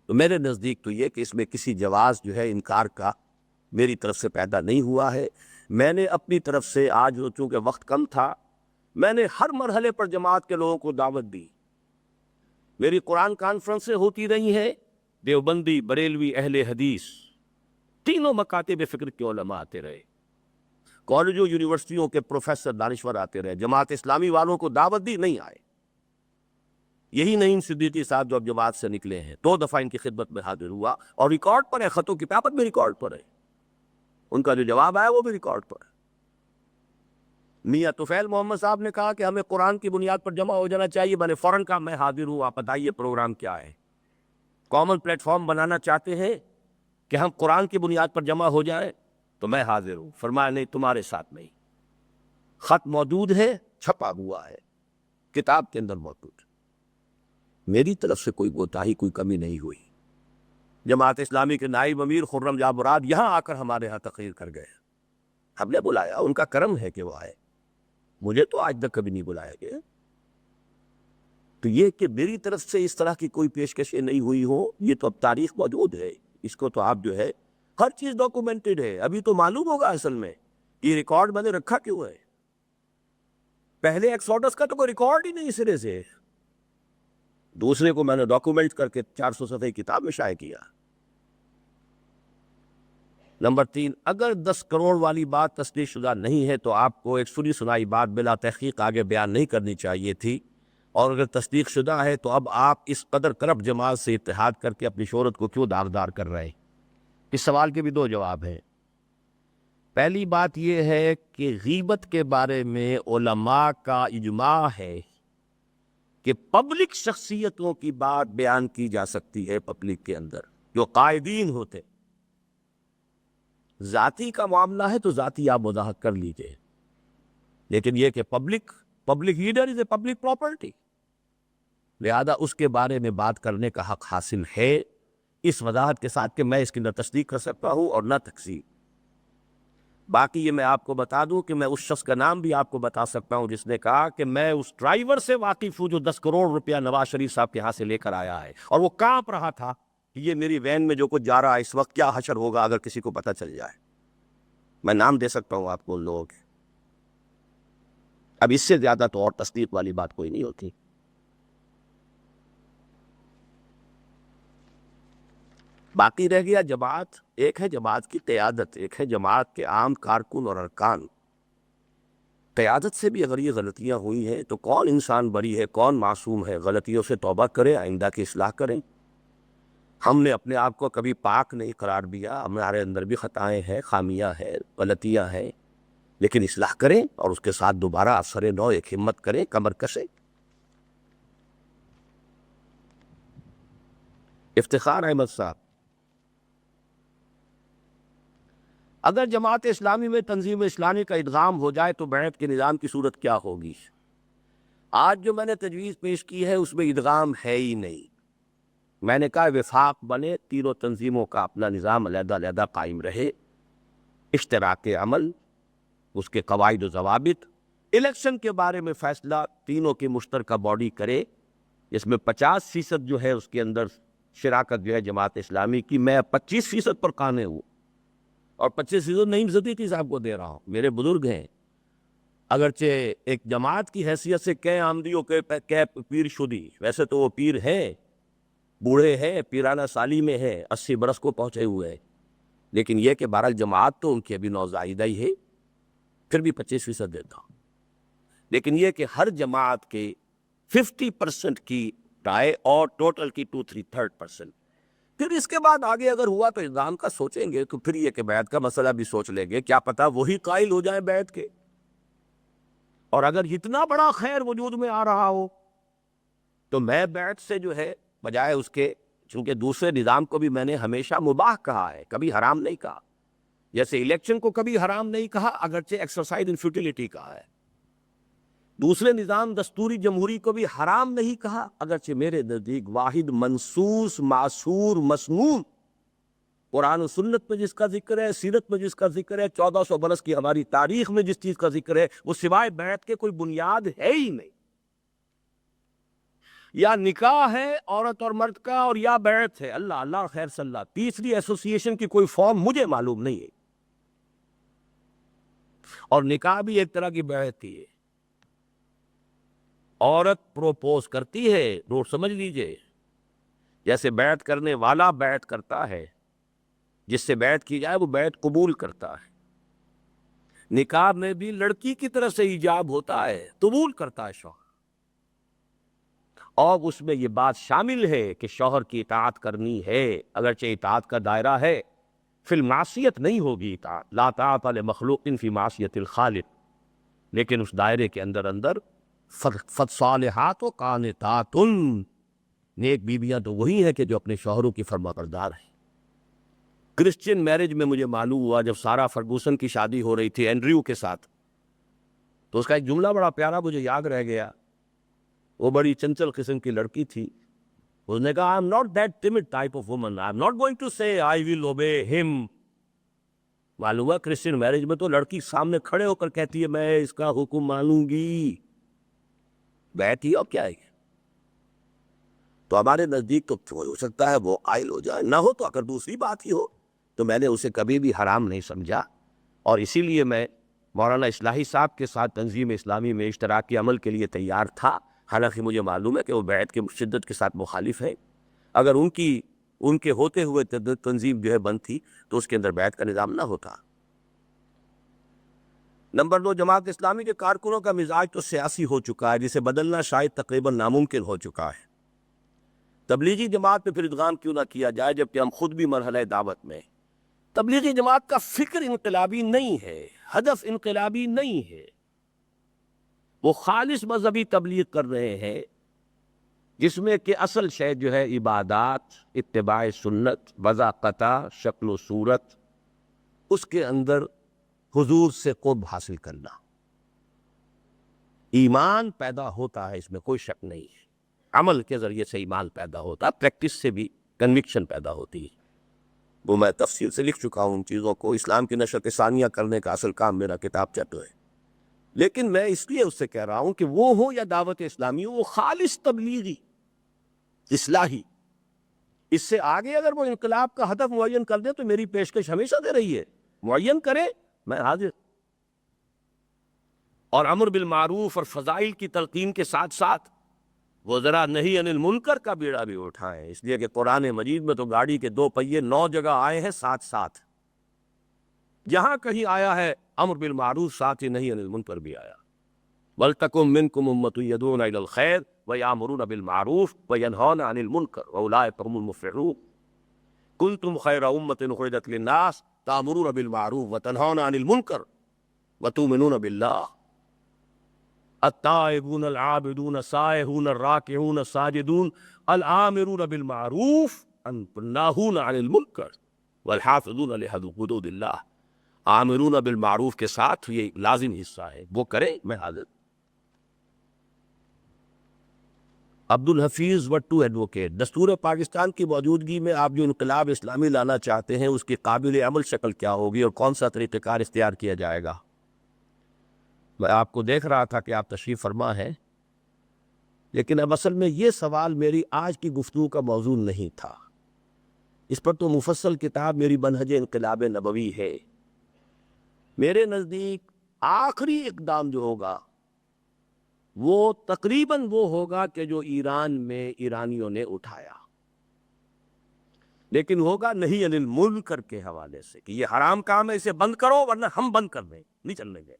تو میرے نزدیک تو یہ کہ اس میں کسی جواز جو ہے انکار کا میری طرف سے پیدا نہیں ہوا ہے۔ میں نے اپنی طرف سے، آج چونکہ وقت کم تھا، میں نے ہر مرحلے پر جماعت کے لوگوں کو دعوت دی۔ میری قرآن کانفرنسیں ہوتی رہی ہیں، دیوبندی، بریلوی، اہل حدیث، تینوں مکاتب فکر کے علماء آتے رہے، کالجوں یونیورسٹیوں کے پروفیسر دانشور آتے رہے، جماعت اسلامی والوں کو دعوت دی، نہیں آئے۔ یہی نعیم صدیقی صاحب جو اب جماعت سے نکلے ہیں، 2 دفعہ ان کی خدمت میں حاضر ہوا، اور ریکارڈ پر ہے، خط و کتابت میں ریکارڈ پر ہے، ان کا جو جواب آیا وہ بھی ریکارڈ پر ہے۔ میاں طفیل محمد صاحب نے کہا کہ ہمیں قرآن کی بنیاد پر جمع ہو جانا چاہیے، میں نے فوراً کہا میں حاضر ہوں، آپ بتائیے پروگرام کیا ہے۔ کامن پلیٹ فارم بنانا چاہتے ہیں کہ ہم قرآن کی بنیاد پر جمع ہو جائیں، تو میں حاضر ہوں۔ فرمایا نہیں، تمہارے ساتھ نہیں۔ خط موجود ہے، چھپا ہوا ہے، کتاب کے اندر موجود ہے۔ میری طرف سے کوئی کوتاہی، کوئی کمی نہیں ہوئی۔ جماعت اسلامی کے نائب امیر خرم جاں مراد یہاں آ کر ہمارے ہاں تقریر کر گئے، ہم نے بلایا، ان کا کرم ہے کہ وہ آئے، مجھے تو آج تک کبھی نہیں بلایا گیا۔ تو یہ کہ میری طرف سے اس طرح کی کوئی پیشکشیں نہیں ہوئی ہوں، یہ تو اب تاریخ موجود ہے، اس کو تو آپ جو ہے، ہر چیز ڈاکومنٹڈ ہے، ابھی تو معلوم ہوگا اصل میں یہ ریکارڈ میں نے رکھا کیوں ہے۔ پہلے ایکسوڈس کا تو کوئی ریکارڈ ہی نہیں سرے سے، دوسرے کو میں نے ڈاکومنٹ کر کے 400 صفحے کتاب میں شائع کیا۔ نمبر 3، اگر 10 کروڑ والی بات تصدیق شدہ نہیں ہے تو آپ کو ایک سنی سنائی بات بلا تحقیق آگے بیان نہیں کرنی چاہیے تھی، اور اگر تصدیق شدہ ہے تو اب آپ اس قدر کرپٹ جماعت سے اتحاد کر کے اپنی شہرت کو کیوں داغدار کر رہے ہیں؟ اس سوال کے بھی 2 جواب ہیں۔ پہلی بات یہ ہے کہ غیبت کے بارے میں علماء کا اجماع ہے کہ پبلک شخصیتوں کی بات بیان کی جا سکتی ہے، پبلک کے اندر جو قائدین ہوتے، ذاتی کا معاملہ ہے تو ذاتی آپ وضاحت کر لیجئے، لیکن یہ کہ public leader is a public property, لہذا اس کے بارے میں بات کرنے کا حق حاصل ہے، اس وضاحت کے ساتھ کہ میں اس کی نہ تصدیق کر سکتا ہوں اور نہ تکذیب۔ باقی یہ میں آپ کو بتا دوں کہ میں اس شخص کا نام بھی آپ کو بتا سکتا ہوں جس نے کہا کہ میں اس ڈرائیور سے واقف ہوں جو 10 کروڑ روپیہ نواز شریف صاحب کے ہاں سے لے کر آیا ہے، اور وہ کانپ رہا تھا کہ یہ میری وین میں جو کچھ جا رہا ہے اس وقت کیا حشر ہوگا اگر کسی کو پتہ چل جائے۔ میں نام دے سکتا ہوں آپ کو ان لوگوں کے۔ اب اس سے زیادہ تو اور تصدیق والی بات کوئی نہیں ہوتی۔ باقی رہ گیا جماعت، ایک ہے جماعت کی قیادت، ایک ہے جماعت کے عام کارکن اور ارکان۔ قیادت سے بھی اگر یہ غلطیاں ہوئی ہیں تو کون انسان بری ہے، کون معصوم ہے؟ غلطیوں سے توبہ کریں، آئندہ کی اصلاح کریں۔ ہم نے اپنے آپ کو کبھی پاک نہیں قرار دیا، ہمارے اندر بھی خطائیں ہیں، خامیاں ہیں، غلطیاں ہیں، لیکن اصلاح کریں اور اس کے ساتھ دوبارہ افسر نو ایک ہمت کریں، کمر کسیں۔ افتخار احمد صاحب، اگر جماعت اسلامی میں تنظیم اسلامی کا ادغام ہو جائے تو بیعت کے نظام کی صورت کیا ہوگی؟ آج جو میں نے تجویز پیش کی ہے اس میں ادغام ہے ہی نہیں۔ میں نے کہا وفاق بنے، تینوں تنظیموں کا اپنا نظام علیحدہ علیحدہ قائم رہے، اشتراک عمل، اس کے قواعد و ضوابط، الیکشن کے بارے میں فیصلہ تینوں کی مشترکہ باڈی کرے، جس میں 50% جو ہے اس کے اندر شراکت جو ہے جماعت اسلامی کی۔ میں 25% پر قانے ہوں، اور 25% نعیم صدیقی صاحب کو دے رہا ہوں، میرے بزرگ ہیں، اگرچہ ایک جماعت کی حیثیت سے کہ آمدیوں کے پیر شدی، ویسے تو وہ پیر ہے، بوڑھے ہیں، پیرانہ سالی میں ہیں، 80 برس کو پہنچے ہوئے ہیں، لیکن یہ کہ بہرحال جماعت تو ان کی ابھی نوزائیدہ ہی ہے، پھر بھی 25% دیتا ہوں، لیکن یہ کہ ہر جماعت کے 50% کی رائے اور ٹوٹل کی 2/3%. پھر اس کے بعد آگے اگر ہوا تو نظام کا سوچیں گے، تو پھر یہ کہ بیعت کا مسئلہ بھی سوچ لیں گے، کیا پتہ وہی قائل ہو جائیں بیعت کے، اور اگر اتنا بڑا خیر وجود میں آ رہا ہو تو میں بیعت سے جو ہے بجائے اس کے، چونکہ دوسرے نظام کو بھی میں نے ہمیشہ مباح کہا ہے، کبھی حرام نہیں کہا، جیسے الیکشن کو کبھی حرام نہیں کہا اگرچہ ایکسرسائز ان فیوٹیلیٹی کہا ہے، دوسرے نظام دستوری جمہوری کو بھی حرام نہیں کہا اگرچہ میرے نزدیک واحد منصوص معصور مسنون قرآن و سنت میں جس کا ذکر ہے، سیرت میں جس کا ذکر ہے، 1400 برس کی ہماری تاریخ میں جس چیز کا ذکر ہے، وہ سوائے بیعت کے کوئی بنیاد ہے ہی نہیں. یا نکاح ہے عورت اور مرد کا، اور یا بیعت ہے، اللہ اللہ خیر صلی اللہ، تیسری ایسوسیشن کی کوئی فارم مجھے معلوم نہیں ہے. اور نکاح بھی ایک طرح کی بیعت ہی ہے. عورت پروپوز کرتی ہے، نوٹ سمجھ لیجئے، جیسے بیعت کرنے والا بیعت کرتا ہے، جس سے بیعت کی جائے وہ بیعت قبول کرتا ہے. نکاح میں بھی لڑکی کی طرف سے ایجاب ہوتا ہے، قبول کرتا ہے شوہر، اور اس میں یہ بات شامل ہے کہ شوہر کی اطاعت کرنی ہے، اگرچہ اطاعت کا دائرہ ہے، فی المعصیت نہیں ہوگی اطاعت، لا طاعت لمخلوق فی معصیت الخالق، لیکن اس دائرے کے اندر فالصالحات و قانتات، نیک بیویاں تو وہی ہیں کہ جو اپنے شوہروں کی فرما بردار ہیں. کرسچین میرج میں مجھے معلوم ہوا جب سارا فرگوسن کی شادی ہو رہی تھی اینڈریو کے ساتھ، تو اس کا ایک جملہ بڑا پیارا مجھے یاد رہ گیا. وہ بڑی چنچل قسم کی لڑکی تھی، اس نے کہا I am not that timid type of woman, I am not going to say I will obey him. معلوم ہوا کرسچین میرج میں تو لڑکی سامنے کھڑے ہو کر کہتی ہے میں اس کا حکم مانوں گی، بیعت ہی اور کیا ہے. تو ہمارے نزدیک تو ہو سکتا ہے وہ قائل ہو جائے، نہ ہو تو اگر دوسری بات ہی ہو تو میں نے اسے کبھی بھی حرام نہیں سمجھا. اور اسی لیے میں مولانا اصلاحی صاحب کے ساتھ تنظیم اسلامی میں اشتراکی عمل کے لیے تیار تھا، حالانکہ مجھے معلوم ہے کہ وہ بیعت کے شدت کے ساتھ مخالف ہیں. اگر ان کے ہوتے ہوئے تنظیم جو ہے بند تھی تو اس کے اندر بیعت کا نظام نہ ہوتا. نمبر 2، جماعت اسلامی کے کارکنوں کا مزاج تو سیاسی ہو چکا ہے، جسے بدلنا شاید تقریباً ناممکن ہو چکا ہے. تبلیغی جماعت میں پھر ادغام کیوں نہ کیا جائے جبکہ ہم خود بھی مرحلہ دعوت میں. تبلیغی جماعت کا فکر انقلابی نہیں ہے، ہدف انقلابی نہیں ہے، وہ خالص مذہبی تبلیغ کر رہے ہیں جس میں کہ اصل شے جو ہے عبادات، اتباع سنت، وضع قطع، شکل و صورت، اس کے اندر حضور سے قرب حاصل کرنا. ایمان پیدا ہوتا ہے، اس میں کوئی شک نہیں ہے، عمل کے ذریعے سے ایمان پیدا ہوتا ہے، پریکٹس سے بھی کنوکشن پیدا ہوتی ہے. وہ میں تفصیل سے لکھ چکا ہوں ان چیزوں کو، اسلام کی نشر ثانیہ کرنے کا اصل کام میرا کتاب چٹو ہے. لیکن میں اس لیے اس سے کہہ رہا ہوں کہ وہ ہو یا دعوت اسلامی ہو، وہ خالص تبلیغی اصلاحی، اس سے آگے اگر وہ انقلاب کا ہدف معین کر دے تو میری پیشکش ہمیشہ دے رہی ہے، معین کرے میں حاضر. اور امر بالمعروف اور فضائل کی تلقین کے ساتھ ساتھ وہ ذرا نہیں عن المنکر کا بیڑا بھی اٹھائیں، اس لیے کہ قرآن مجید میں تو گاڑی کے 2 پہیے 9 جگہ آئے ہیں ساتھ ساتھ، جہاں کہیں آیا ہے امر بالمعروف ساتھ ہی نہیں عن المنکر بھی آیا. وَلْتَكُن مِّنكُمْ أُمَّةٌ يَدْعُونَ إِلَى الْخَيْرِ وَيَأْمُرُونَ بِالْمَعْرُوفِ وَيَنْهَوْنَ عَنِ الْمُنكَرِ وَأُولَٰئِكَ هُمُ الْمُفْلِحُونَ. كُنتُمْ خَيْرَ أُمَّةٍ أُخْرِجَتْ لِلنَّاسِ تَأْمُرُونَ بِالْمَعْرُوفِ وَتَنْهَوْنَ عَنِ الْمُنكَرِ وَتُؤْمِنُونَ بِاللَّهِ. التائبون العابدون السائحون الراکعون الساجدون الآمرون بالمعروف الناہون عن المنکر والحافظون لحدود اللہ. آمرون بالمعروف کے ساتھ یہ لازم حصہ ہے، وہ کریں میں حاضر. عبد الحفیظ وٹو ایڈوکیٹ. دستور پاکستان کی موجودگی میں آپ جو انقلاب اسلامی لانا چاہتے ہیں اس کی قابل عمل شکل کیا ہوگی اور کون سا طریقہ کار اختیار کیا جائے گا؟ میں آپ کو دیکھ رہا تھا کہ آپ تشریف فرما ہیں، لیکن اب اصل میں یہ سوال میری آج کی گفتگو کا موضوع نہیں تھا. اس پر تو مفصل کتاب میری منہج انقلاب نبوی ہے. میرے نزدیک آخری اقدام جو ہوگا وہ تقریباً وہ ہوگا کہ جو ایران میں ایرانیوں نے اٹھایا. لیکن ہوگا نہیں عن المنکر کے حوالے سے کہ یہ حرام کام ہے، اسے بند کرو ورنہ ہم بند کر دیں، نہیں چلنے گے،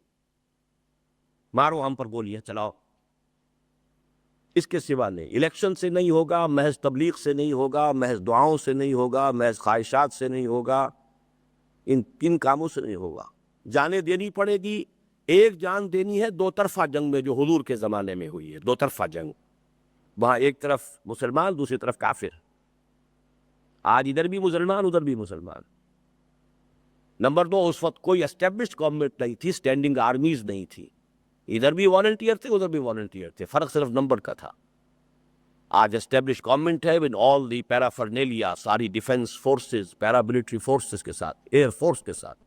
مارو ہم پر گولیاں چلاؤ، اس کے سوا نہیں۔ الیکشن سے نہیں ہوگا، محض تبلیغ سے نہیں ہوگا، محض دعاؤں سے نہیں ہوگا، محض خواہشات سے نہیں ہوگا، ان کاموں سے نہیں ہوگا۔ جانیں دینی پڑے گی، ایک جان دینی ہے دو طرفہ جنگ میں جو حضور کے زمانے میں ہوئی ہے، دو طرفہ جنگ، وہاں ایک طرف مسلمان دوسری طرف کافر، آج ادھر بھی مسلمان ادھر بھی مسلمان۔ نمبر دو، اس وقت کوئی اسٹیبلشڈ گورنمنٹ نہیں تھی، اسٹینڈنگ آرمیز نہیں تھی، ادھر بھی والنٹیئر تھے ادھر بھی والنٹیئر تھے، فرق صرف نمبر کا تھا۔ آج اسٹیبلش گورنمنٹ ہے ود آل دی پیرافرنیلیا، ساری ڈیفنس فورسز، پیراملٹری فورسز کے ساتھ، ایئر فورس کے ساتھ۔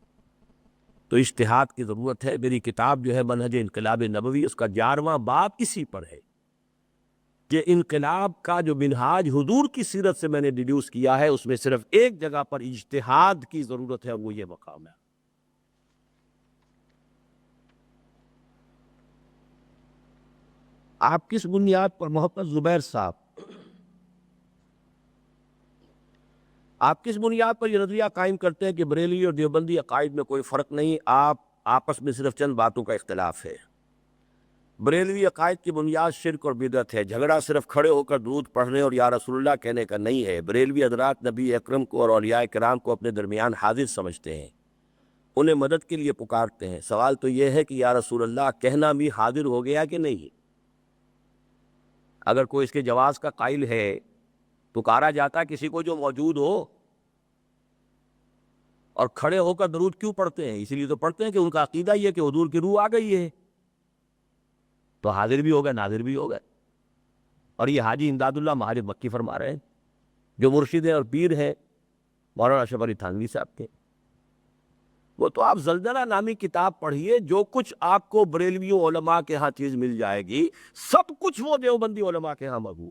تو اجتہاد کی ضرورت ہے۔ میری کتاب جو ہے منہج انقلاب نبوی، اس کا 11واں باب اسی پر ہے کہ انقلاب کا جو منہاج حضور کی سیرت سے میں نے ڈیڈیوس کیا ہے، اس میں صرف ایک جگہ پر اجتہاد کی ضرورت ہے، اور وہ یہ مقام ہے۔ آپ کس بنیاد پر محمد زبیر صاحب، آپ کس بنیاد پر یہ نظریہ قائم کرتے ہیں کہ بریلوی اور دیوبندی عقائد میں کوئی فرق نہیں، آپ آپس میں صرف چند باتوں کا اختلاف ہے؟ بریلوی عقائد کی بنیاد شرک اور بدعت ہے، جھگڑا صرف کھڑے ہو کر درود پڑھنے اور یا رسول اللہ کہنے کا نہیں ہے۔ بریلوی حضرات نبی اکرم کو اور اولیاء کرام کو اپنے درمیان حاضر سمجھتے ہیں، انہیں مدد کے لیے پکارتے ہیں۔ سوال تو یہ ہے کہ یا رسول اللہ کہنا بھی حاضر ہو گیا کہ نہیں؟ اگر کوئی اس کے جواز کا قائل ہے، پکارا جاتا کسی کو جو موجود ہو، اور کھڑے ہو کر درود کیوں پڑھتے ہیں؟ اسی لیے تو پڑھتے ہیں کہ ان کا عقیدہ یہ ہے کہ حضور کی روح آ گئی ہے، تو حاضر بھی ہو گئے ناظر بھی ہو گئے۔ اور یہ حاجی امداد اللہ مہاجر مکی فرما رہے ہیں، جو مرشد ہیں اور پیر ہیں مولانا اشرف علی تھانوی صاحب کے۔ وہ تو آپ زلزلہ نامی کتاب پڑھیے، جو کچھ آپ کو بریلویوں علماء کے ہاں چیز مل جائے گی، سب کچھ وہ دیوبندی علماء کے ہاں موجود۔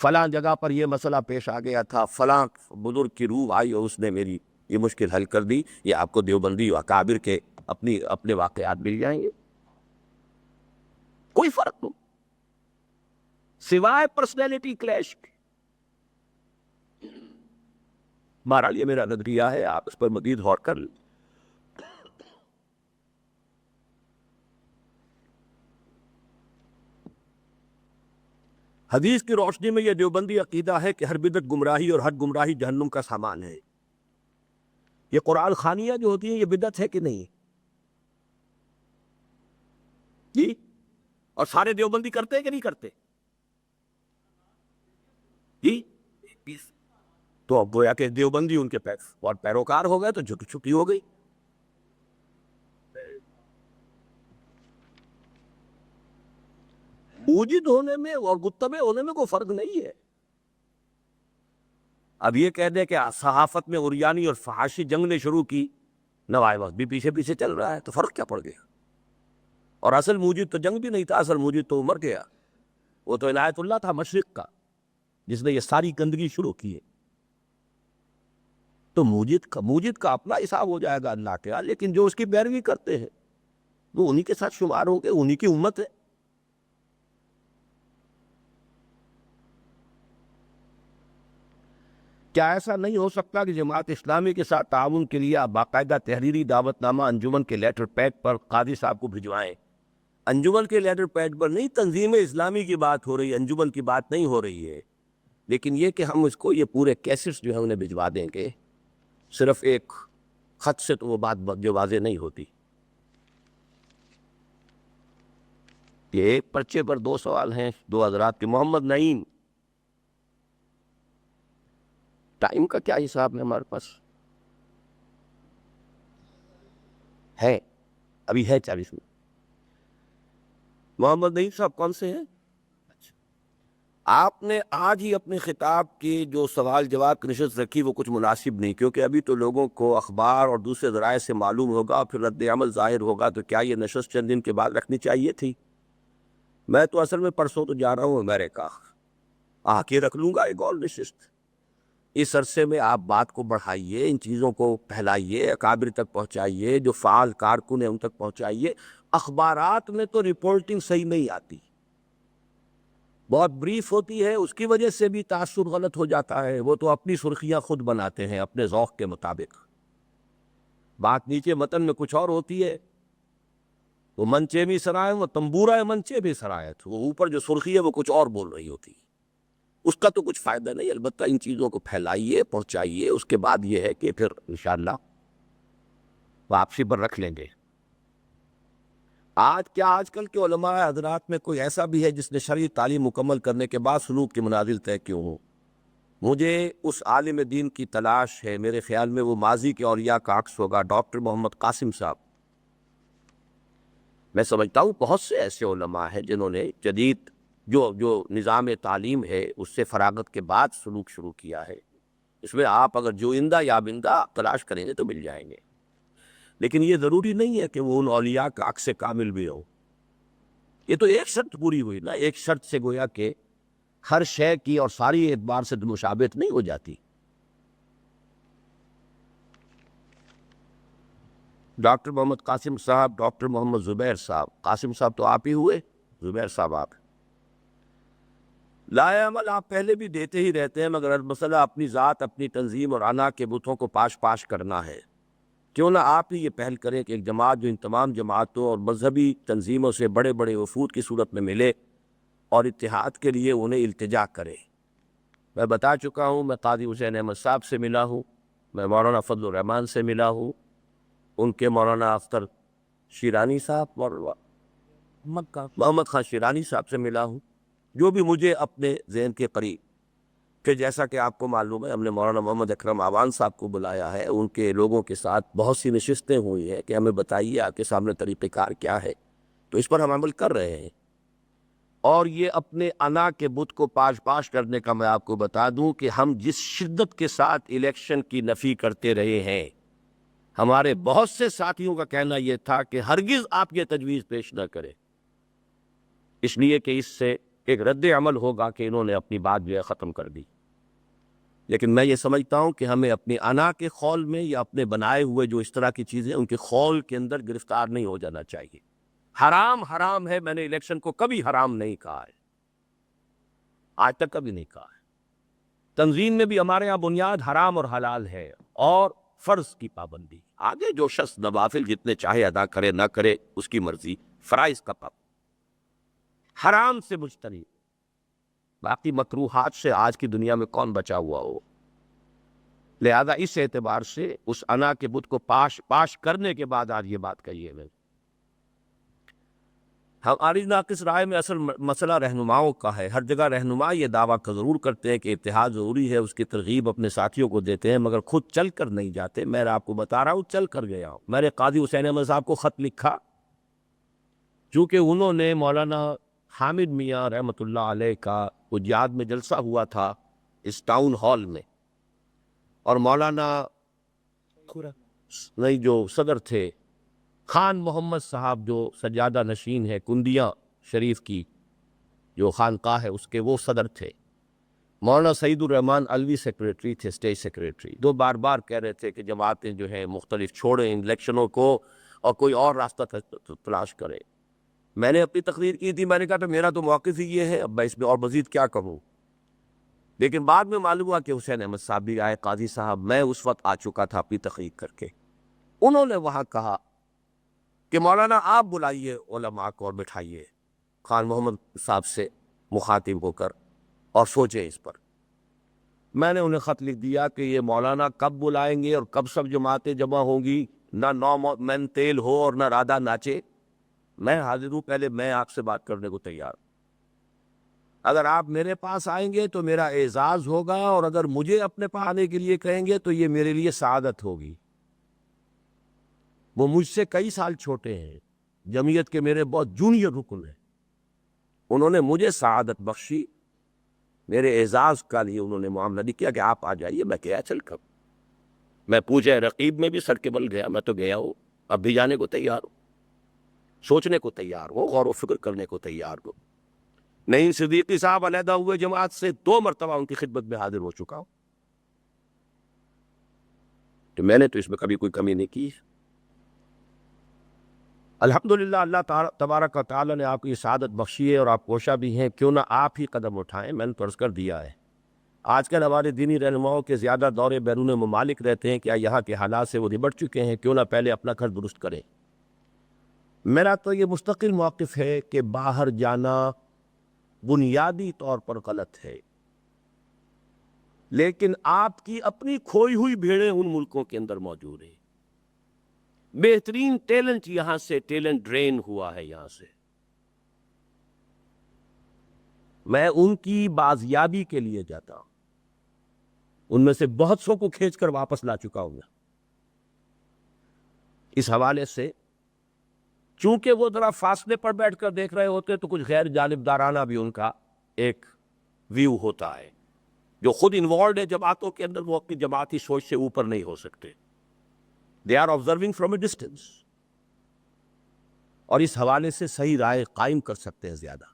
فلاں جگہ پر یہ مسئلہ پیش آ گیا تھا، فلاں بزرگ کی روح آئی اور اس نے میری یہ مشکل حل کر دی، یہ آپ کو دیوبندی و اکابر کے اپنے واقعات مل جائیں گے، کوئی فرق نہیں سوائے پرسنالٹی کلیش کے۔ بہرحال یہ میرا نظریہ ہے، آپ اس پر مزید غور کر لیں۔ حدیث کی روشنی میں یہ دیوبندی عقیدہ ہے کہ ہر بدعت گمراہی اور ہر گمراہی جہنم کا سامان ہے۔ یہ قرآن خوانیاں جو ہوتی ہیں یہ بدعت ہے کہ نہیں؟ جی، اور سارے دیوبندی کرتے ہیں کہ نہیں کرتے؟ جی، تو اب گویا کہ دیوبندی ان کے اور پیروکار ہو گئے تو چھٹی ہو گئی۔ موجد ہونے میں اور گتبے ہونے میں کوئی فرق نہیں ہے۔ اب یہ کہہ دے کہ صحافت میں عریانی اور فحاشی جنگ نے شروع کی، نوائے وقت بھی پیچھے پیچھے چل رہا ہے، تو فرق کیا پڑ گیا؟ اور اصل موجد تو جنگ بھی نہیں تھا، اصل موجد تو مر گیا، وہ تو عنایت اللہ تھا مشرق کا، جس نے یہ ساری گندگی شروع کی ہے۔ تو موجد کا اپنا حساب ہو جائے گا اللہ کے ہاں، لیکن جو اس کی پیروی کرتے ہیں وہ انہی کے ساتھ شمار ہوں گے، انہی کی امت ہے۔ کیا ایسا نہیں ہو سکتا کہ جماعت اسلامی کے ساتھ تعاون کے لیے آپ باقاعدہ تحریری دعوت نامہ انجمن کے لیٹر پیڈ پر قاضی صاحب کو بھجوائیں؟ انجمن کے لیٹر پیڈ پر نہیں، تنظیم اسلامی کی بات ہو رہی ہے، انجمن کی بات نہیں ہو رہی ہے۔ لیکن یہ کہ ہم اس کو یہ پورے کیسٹس جو ہے انہیں بھجوا دیں گے، صرف ایک خط سے تو وہ بات جو واضح نہیں ہوتی۔ یہ ایک پرچے پر 2 سوال ہیں 2 حضرات کے۔ محمد نعیم، ٹائم کا کیا حساب ہے ہمارے پاس؟ ہے ابھی ہے 40 منٹ۔ محمد نعیم صاحب کون سے ہیں؟ آپ نے آج ہی اپنے خطاب کی جو سوال جواب کی نشست رکھی وہ کچھ مناسب نہیں، کیونکہ ابھی تو لوگوں کو اخبار اور دوسرے ذرائع سے معلوم ہوگا، پھر رد عمل ظاہر ہوگا، تو کیا یہ نشست چند دن کے بعد رکھنی چاہیے تھی؟ میں تو اصل میں پرسوں تو جا رہا ہوں امریکہ، آ کے رکھ لوں گا ایک اور نشست۔ اس عرصے میں آپ بات کو بڑھائیے، ان چیزوں کو پھیلائیے، اکابر تک پہنچائیے، جو فعال کارکن ہیں ان تک پہنچائیے۔ اخبارات میں تو رپورٹنگ صحیح نہیں آتی، بہت بریف ہوتی ہے، اس کی وجہ سے بھی تاثر غلط ہو جاتا ہے. وہ تو اپنی سرخیاں خود بناتے ہیں اپنے ذوق کے مطابق. بات نیچے متن میں کچھ اور ہوتی ہے. وہ منچے بھی سرائے، وہ تمبورہ منچے بھی سرایت، وہ اوپر جو سرخی ہے وہ کچھ اور بول رہی ہوتی. اس کا تو کچھ فائدہ نہیں. البتہ ان چیزوں کو پھیلائیے، پہنچائیے. اس کے بعد یہ ہے کہ پھر انشاءاللہ واپسی پر رکھ لیں گے. آج کل کے علماء حضرات میں کوئی ایسا بھی ہے جس نے شرعی تعلیم مکمل کرنے کے بعد سلوک کی منازل طے کیوں ہو؟ مجھے اس عالم دین کی تلاش ہے. میرے خیال میں وہ ماضی کے اولیاء کا عکس ہوگا. ڈاکٹر محمد قاسم صاحب. میں سمجھتا ہوں بہت سے ایسے علماء ہیں جنہوں نے جدید جو نظام تعلیم ہے اس سے فراغت کے بعد سلوک شروع کیا ہے. اس میں آپ اگر جو اندہ یا بندہ تلاش کریں گے تو مل جائیں گے. لیکن یہ ضروری نہیں ہے کہ وہ ان اولیاء کا عکس کامل بھی ہو. یہ تو ایک شرط پوری ہوئی نا. ایک شرط سے گویا کہ ہر شے کی اور ساری اعتبار سے مشابہت نہیں ہو جاتی. ڈاکٹر محمد قاسم صاحب، ڈاکٹر محمد زبیر صاحب. قاسم صاحب تو آپ ہی ہوئے، زبیر صاحب آپ. لائے عمل آپ پہلے بھی دیتے ہی رہتے ہیں، مگر مسئلہ اپنی ذات، اپنی تنظیم اور انا کے بتوں کو پاش کرنا ہے. کیوں نہ آپ ہی یہ پہل کریں کہ ایک جماعت جو ان تمام جماعتوں اور مذہبی تنظیموں سے بڑے بڑے وفود کی صورت میں ملے اور اتحاد کے لیے انہیں التجا کرے. میں بتا چکا ہوں، میں قاضی حسین احمد صاحب سے ملا ہوں، میں مولانا فضل الرحمان سے ملا ہوں، ان کے مولانا اختر شیرانی صاحب اور محمد خان شیرانی صاحب سے ملا ہوں، جو بھی مجھے اپنے ذہن کے قریب. کہ جیسا کہ آپ کو معلوم ہے ہم نے مولانا محمد اکرم آوان صاحب کو بلایا ہے. ان کے لوگوں کے ساتھ بہت سی نشستیں ہوئی ہیں کہ ہمیں بتائیے آپ کے سامنے طریقہ کار کیا ہے. تو اس پر ہم عمل کر رہے ہیں. اور یہ اپنے انا کے بت کو پاش کرنے کا میں آپ کو بتا دوں کہ ہم جس شدت کے ساتھ الیکشن کی نفی کرتے رہے ہیں، ہمارے بہت سے ساتھیوں کا کہنا یہ تھا کہ ہرگز آپ یہ تجویز پیش نہ کریں، اس لیے کہ اس سے ایک رد عمل ہوگا کہ انہوں نے اپنی بات جو ہے ختم کر دی. لیکن میں یہ سمجھتا ہوں کہ ہمیں اپنی انا کے خول میں یا اپنے بنائے ہوئے جو اس طرح کی چیزیں ان کے خول کے اندر گرفتار نہیں ہو جانا چاہیے. حرام حرام ہے. میں نے الیکشن کو کبھی حرام نہیں کہا ہے، آج تک کبھی نہیں کہا ہے. تنظیم میں بھی ہمارے ہاں بنیاد حرام اور حلال ہے اور فرض کی پابندی. آگے جو شخص نوافل جتنے چاہے ادا کرے نہ کرے اس کی مرضی. فرائض کا پابند، حرام سے مجتنب. باقی مکروہات سے آج کی دنیا میں کون بچا ہوا ہو؟ لہذا اس اعتبار سے اس انا کے بت کو پاش کرنے کے بعد آج یہ بات کہی ہے. میں ہماری ناقص رائے میں اصل مسئلہ رہنماؤں کا ہے. ہر جگہ رہنما یہ دعویٰ ضرور کرتے ہیں کہ اتحاد ضروری ہے، اس کی ترغیب اپنے ساتھیوں کو دیتے ہیں، مگر خود چل کر نہیں جاتے. میں آپ کو بتا رہا ہوں چل کر گیا ہوں. میں نے قاضی حسین احمد صاحب کو خط لکھا، چونکہ انہوں نے مولانا حامد میاں رحمۃ اللہ علیہ کا یاد میں جلسہ ہوا تھا اس ٹاؤن ہال میں، اور مولانا نہیں جو صدر تھے خان محمد صاحب جو سجادہ نشین ہے کندیاں شریف کی جو خانقاہ ہے اس کے، وہ صدر تھے. مولانا سعید الرحمان علوی سیکریٹری تھے، اسٹیٹ سیکریٹری. دو بار بار کہہ رہے تھے کہ جماعتیں جو ہیں مختلف چھوڑیں ان الیکشنوں کو اور کوئی اور راستہ تلاش کریں. میں نے اپنی تقریر کی تھی، میں نے کہا تو میرا تو موقف ہی یہ ہے، اب میں اس میں اور مزید کیا کہوں. لیکن بعد میں معلوم ہوا کہ حسین احمد صاحب بھی آئے. قاضی صاحب میں اس وقت آ چکا تھا اپنی تقریر کر کے. انہوں نے وہاں کہا کہ مولانا آپ بلائیے علماء کو اور بٹھائیے خان محمد صاحب سے مخاطب ہو کر اور سوچیں اس پر. میں نے انہیں خط لکھ دیا کہ یہ مولانا کب بلائیں گے اور کب سب جماعتیں جمع ہوں گی، نہ نو من تیل ہو اور نہ رادہ ناچے. میں حاضر ہوں، پہلے میں آپ سے بات کرنے کو تیار ہوں. اگر آپ میرے پاس آئیں گے تو میرا اعزاز ہوگا، اور اگر مجھے اپنے پاس آنے کے لیے کہیں گے تو یہ میرے لیے سعادت ہوگی. وہ مجھ سے کئی سال چھوٹے ہیں، جمعیت کے میرے بہت جونیئر رکن ہیں. انہوں نے مجھے سعادت بخشی، میرے اعزاز کا لیے انہوں نے معاملہ نہیں کیا کہ آپ آ جائیے. میں کیا چل کر میں پوچھے رقیب میں بھی سر کے بل گیا. میں تو گیا ہوں، اب بھی جانے کو تیار ہوں، سوچنے کو تیار ہو، غور و فکر کرنے کو تیار ہو. نہیں صدیقی صاحب علیحدہ ہوئے جماعت سے 2 مرتبہ ان کی خدمت میں حاضر ہو چکا ہوں. تو میں نے تو اس میں کبھی کوئی کمی نہیں کی. الحمدللہ اللہ تبارک و تعالیٰ نے آپ کو یہ سعادت بخشی ہے اور آپ کوشاں بھی ہیں، کیوں نہ آپ ہی قدم اٹھائیں۔ میں نے تو عرض کر دیا ہے، آج کل ہمارے دینی رہنماؤں کے زیادہ دورے بیرون ممالک رہتے ہیں، کیا یہاں کے حالات سے وہ نبٹ چکے ہیں؟ کیوں نہ پہلے اپنا گھر درست کریں۔ میرا تو یہ مستقل موقف ہے کہ باہر جانا بنیادی طور پر غلط ہے، لیکن آپ کی اپنی کھوئی ہوئی بھیڑیں ان ملکوں کے اندر موجود ہیں۔ بہترین ٹیلنٹ یہاں سے ٹیلنٹ ڈرین ہوا ہے یہاں سے۔ میں ان کی بازیابی کے لیے جاتا ہوں، ان میں سے بہت سو کو کھینچ کر واپس لا چکا ہوں میں۔ اس حوالے سے چونکہ وہ ذرا فاصلے پر بیٹھ کر دیکھ رہے ہوتے تو کچھ غیر جانبدارانہ بھی ان کا ایک ویو ہوتا ہے، جو خود انوالوڈ ہے جماعتوں کے اندر وہ اپنی جماعتی سوچ سے اوپر نہیں ہو سکتے۔ They are observing from a distance, اور اس حوالے سے صحیح رائے قائم کر سکتے ہیں زیادہ۔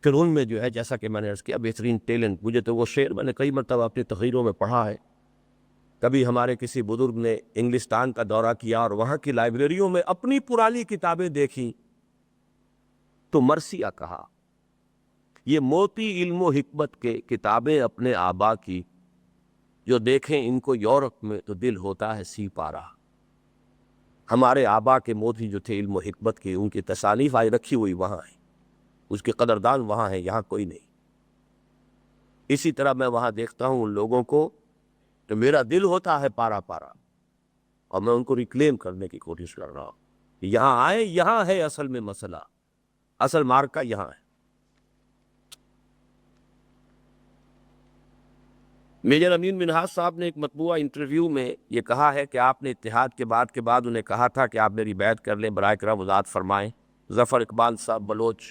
پھر ان میں جو ہے جیسا کہ میں نے عرض کیا بہترین ٹیلنٹ، مجھے تو وہ شعر میں نے کئی مرتبہ اپنی تقریروں میں پڑھا ہے۔ کبھی ہمارے کسی بزرگ نے انگلستان کا دورہ کیا اور وہاں کی لائبریریوں میں اپنی پرانی کتابیں دیکھی تو مرثیہ کہا، یہ موتی علم و حکمت کے کتابیں اپنے آبا کی، جو دیکھیں ان کو یورپ میں تو دل ہوتا ہے سی پارا۔ ہمارے آبا کے موتی جو تھے علم و حکمت کے، ان کی تصانیف آئی رکھی ہوئی وہاں ہیں، اس کے قدردان وہاں ہیں، یہاں کوئی نہیں۔ اسی طرح میں وہاں دیکھتا ہوں ان لوگوں کو تو میرا دل ہوتا ہے پارا پارا، اور میں ان کو ریکلیم کرنے کی کوشش کر رہا ہوں۔ یہاں آئے، یہاں ہے اصل میں مسئلہ، اصل مارکا یہاں ہے۔ میجر امین منہاج صاحب نے ایک مطبوعہ انٹرویو میں یہ کہا ہے کہ آپ نے اتحاد کے بعد انہیں کہا تھا کہ آپ میری بیعت کر لیں، برائے کرم وضاحت فرمائیں۔ ظفر اقبال صاحب بلوچ،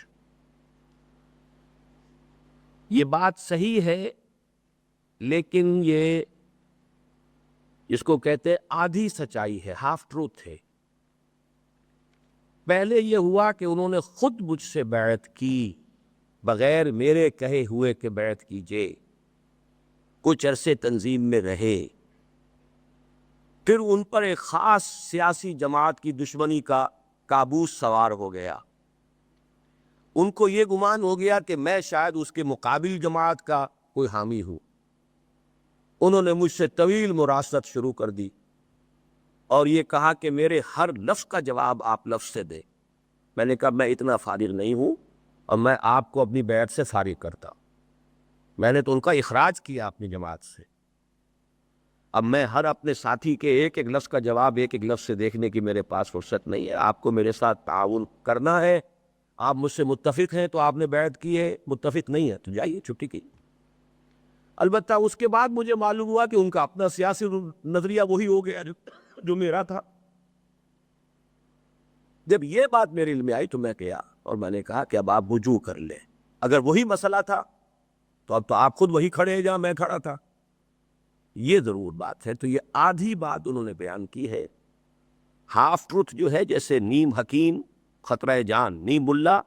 یہ بات صحیح ہے، لیکن یہ اس کو کہتے ہیں آدھی سچائی ہے، ہاف ٹروتھ ہے۔ پہلے یہ ہوا کہ انہوں نے خود مجھ سے بیعت کی، بغیر میرے کہے ہوئے کہ بیعت کیجئے، کچھ عرصے تنظیم میں رہے، پھر ان پر ایک خاص سیاسی جماعت کی دشمنی کا کابوس سوار ہو گیا۔ ان کو یہ گمان ہو گیا کہ میں شاید اس کے مقابل جماعت کا کوئی حامی ہوں۔ انہوں نے مجھ سے طویل مراست شروع کر دی اور یہ کہا کہ میرے ہر لفظ کا جواب آپ لفظ سے دیں۔ میں نے کہا میں اتنا فارغ نہیں ہوں، اور میں آپ کو اپنی بیعت سے فارغ کرتا ہوں۔ میں نے تو ان کا اخراج کیا اپنی جماعت سے، اب میں ہر اپنے ساتھی کے ایک ایک لفظ کا جواب ایک ایک لفظ سے دیکھنے کی میرے پاس فرصت نہیں ہے۔ آپ کو میرے ساتھ تعاون کرنا ہے، آپ مجھ سے متفق ہیں تو آپ نے بیعت کی ہے، متفق نہیں ہے تو جائیے چھٹی کی۔ البتہ اس کے بعد مجھے معلوم ہوا کہ ان کا اپنا سیاسی نظریہ وہی ہو گیا جو میرا تھا۔ جب یہ بات میرے علم میں آئی تو میں گیا اور میں نے کہا کہ اب آپ رجوع کر لیں، اگر وہی مسئلہ تھا تو اب تو آپ خود وہی کھڑے ہیں جہاں میں کھڑا تھا۔ یہ ضرور بات ہے۔ تو یہ آدھی بات انہوں نے بیان کی ہے، ہاف ٹروتھ جو ہے، جیسے نیم حکیم خطرہ جان، نیم ملا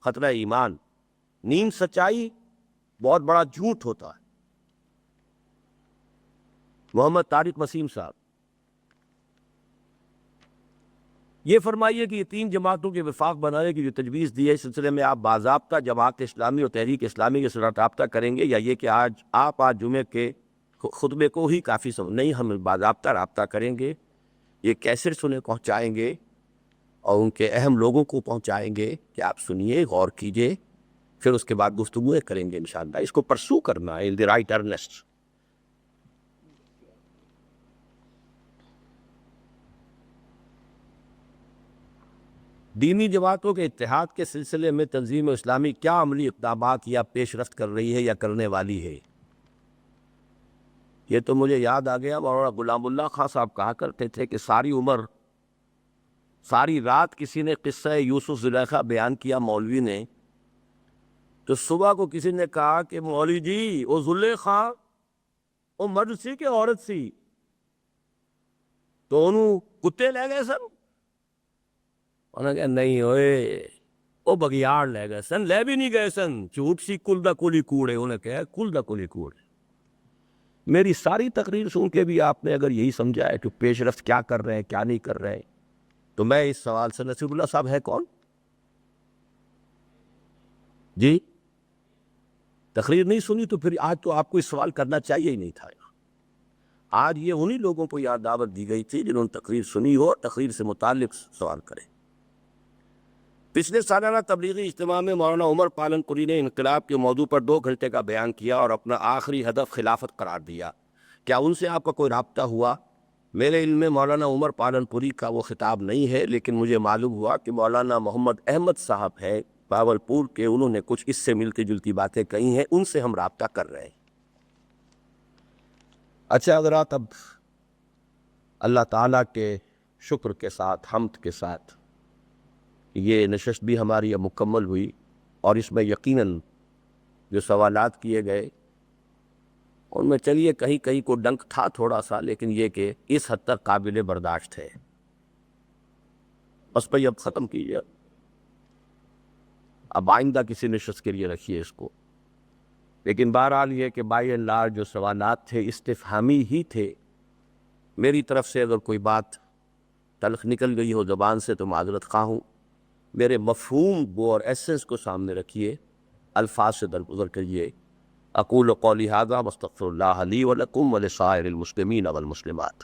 خطرہ ایمان، نیم سچائی بہت بڑا جھوٹ ہوتا ہے۔ محمد طارق وسیم صاحب، یہ فرمائیے کہ یہ تین جماعتوں کے وفاق بنانے کی جو تجویز دی ہے، اس سلسلے میں آپ باضابطہ جماعت اسلامی اور تحریک اسلامی کے ساتھ رابطہ کریں گے، یا یہ کہ آپ جمعے کے خطبے کو ہی کافی نہیں، ہم باضابطہ رابطہ کریں گے، یہ کیسٹ انہیں پہنچائیں گے اور ان کے اہم لوگوں کو پہنچائیں گے کہ آپ سنیے، غور کیجئے، پھر اس کے بعد گفتگویں کریں گے انشاءاللہ۔ اس کو پرسو کرنا ہے ان دی رائٹ ارنسٹ۔ دینی جماعتوں کے اتحاد کے سلسلے میں تنظیم اسلامی کیا عملی اقدامات یا پیش رفت کر رہی ہے یا کرنے والی ہے؟ یہ تو مجھے یاد آ گیا، مولانا غلام اللہ خان صاحب کہا کرتے تھے کہ ساری عمر، ساری رات کسی نے قصہ یوسف زلیخا بیان کیا مولوی نے، تو صبح کو کسی نے کہا کہ مولوی جی وہ زلیخا وہ مرد سی کہ عورت سی؟ تو انہوں کتے لے گئے سن؟ انہوں نے کہا نہیں ہوئے، وہ بگیاڑ لے گئے سن، لے بھی نہیں گئے سن، جھوٹ سی کل دا کلی کوڑے، انہیں کہا کل دا کلی کوڑے۔ میری ساری تقریر سن کے بھی آپ نے اگر یہی سمجھا ہے کہ پیش رفت کیا کر رہے ہیں کیا نہیں کر رہے ہیں، تو میں اس سوال سے، نصیب اللہ صاحب ہے کون جی؟ تقریر نہیں سنی تو پھر آج تو آپ کو اس سوال کرنا چاہیے ہی نہیں تھا۔ آج یہ انہی لوگوں کو یاد دعوت دی گئی تھی جنہوں نے تقریر سنی ہو، تقریر سے متعلق سوال کریں۔ پچھلے سالانہ تبلیغی اجتماع میں مولانا عمر پالن پوری نے انقلاب کے موضوع پر 2 گھنٹے کا بیان کیا اور اپنا آخری ہدف خلافت قرار دیا۔ کیا ان سے آپ کا کوئی رابطہ ہوا؟ میرے علم میں مولانا عمر پالن پوری کا وہ خطاب نہیں ہے، لیکن مجھے معلوم ہوا کہ مولانا محمد احمد صاحب ہے باولپور کے، انہوں نے کچھ اس سے ملتی جلتی باتیں کہی ہیں، ان سے ہم رابطہ کر رہے ہیں۔ اچھا حضرات، اب اللہ تعالیٰ کے شکر کے ساتھ، حمد کے ساتھ یہ نشست بھی ہماری اب مکمل ہوئی، اور اس میں یقیناً جو سوالات کیے گئے ان میں چلیے کہیں کہیں کو ڈنک تھا تھوڑا سا، لیکن یہ کہ اس حد تک قابل برداشت ہے۔ بس بھائی اب ختم کیجیے، اب آئندہ کسی نشست کے لیے رکھیے اس کو۔ لیکن بہرحال یہ کہ بائی اینڈ لارج جو سوالات تھے استفہامی ہی تھے۔ میری طرف سے اگر کوئی بات تلخ نکل گئی ہو زبان سے تو معذرت خواہ ہوں۔ میرے مفہوم وہ اور ایسنس کو سامنے رکھیے، الفاظ سے درگزر کریے۔ اقول قولی ھذا واستغفر اللہ لی ولکم ولسائر المسلمین والمسلمات۔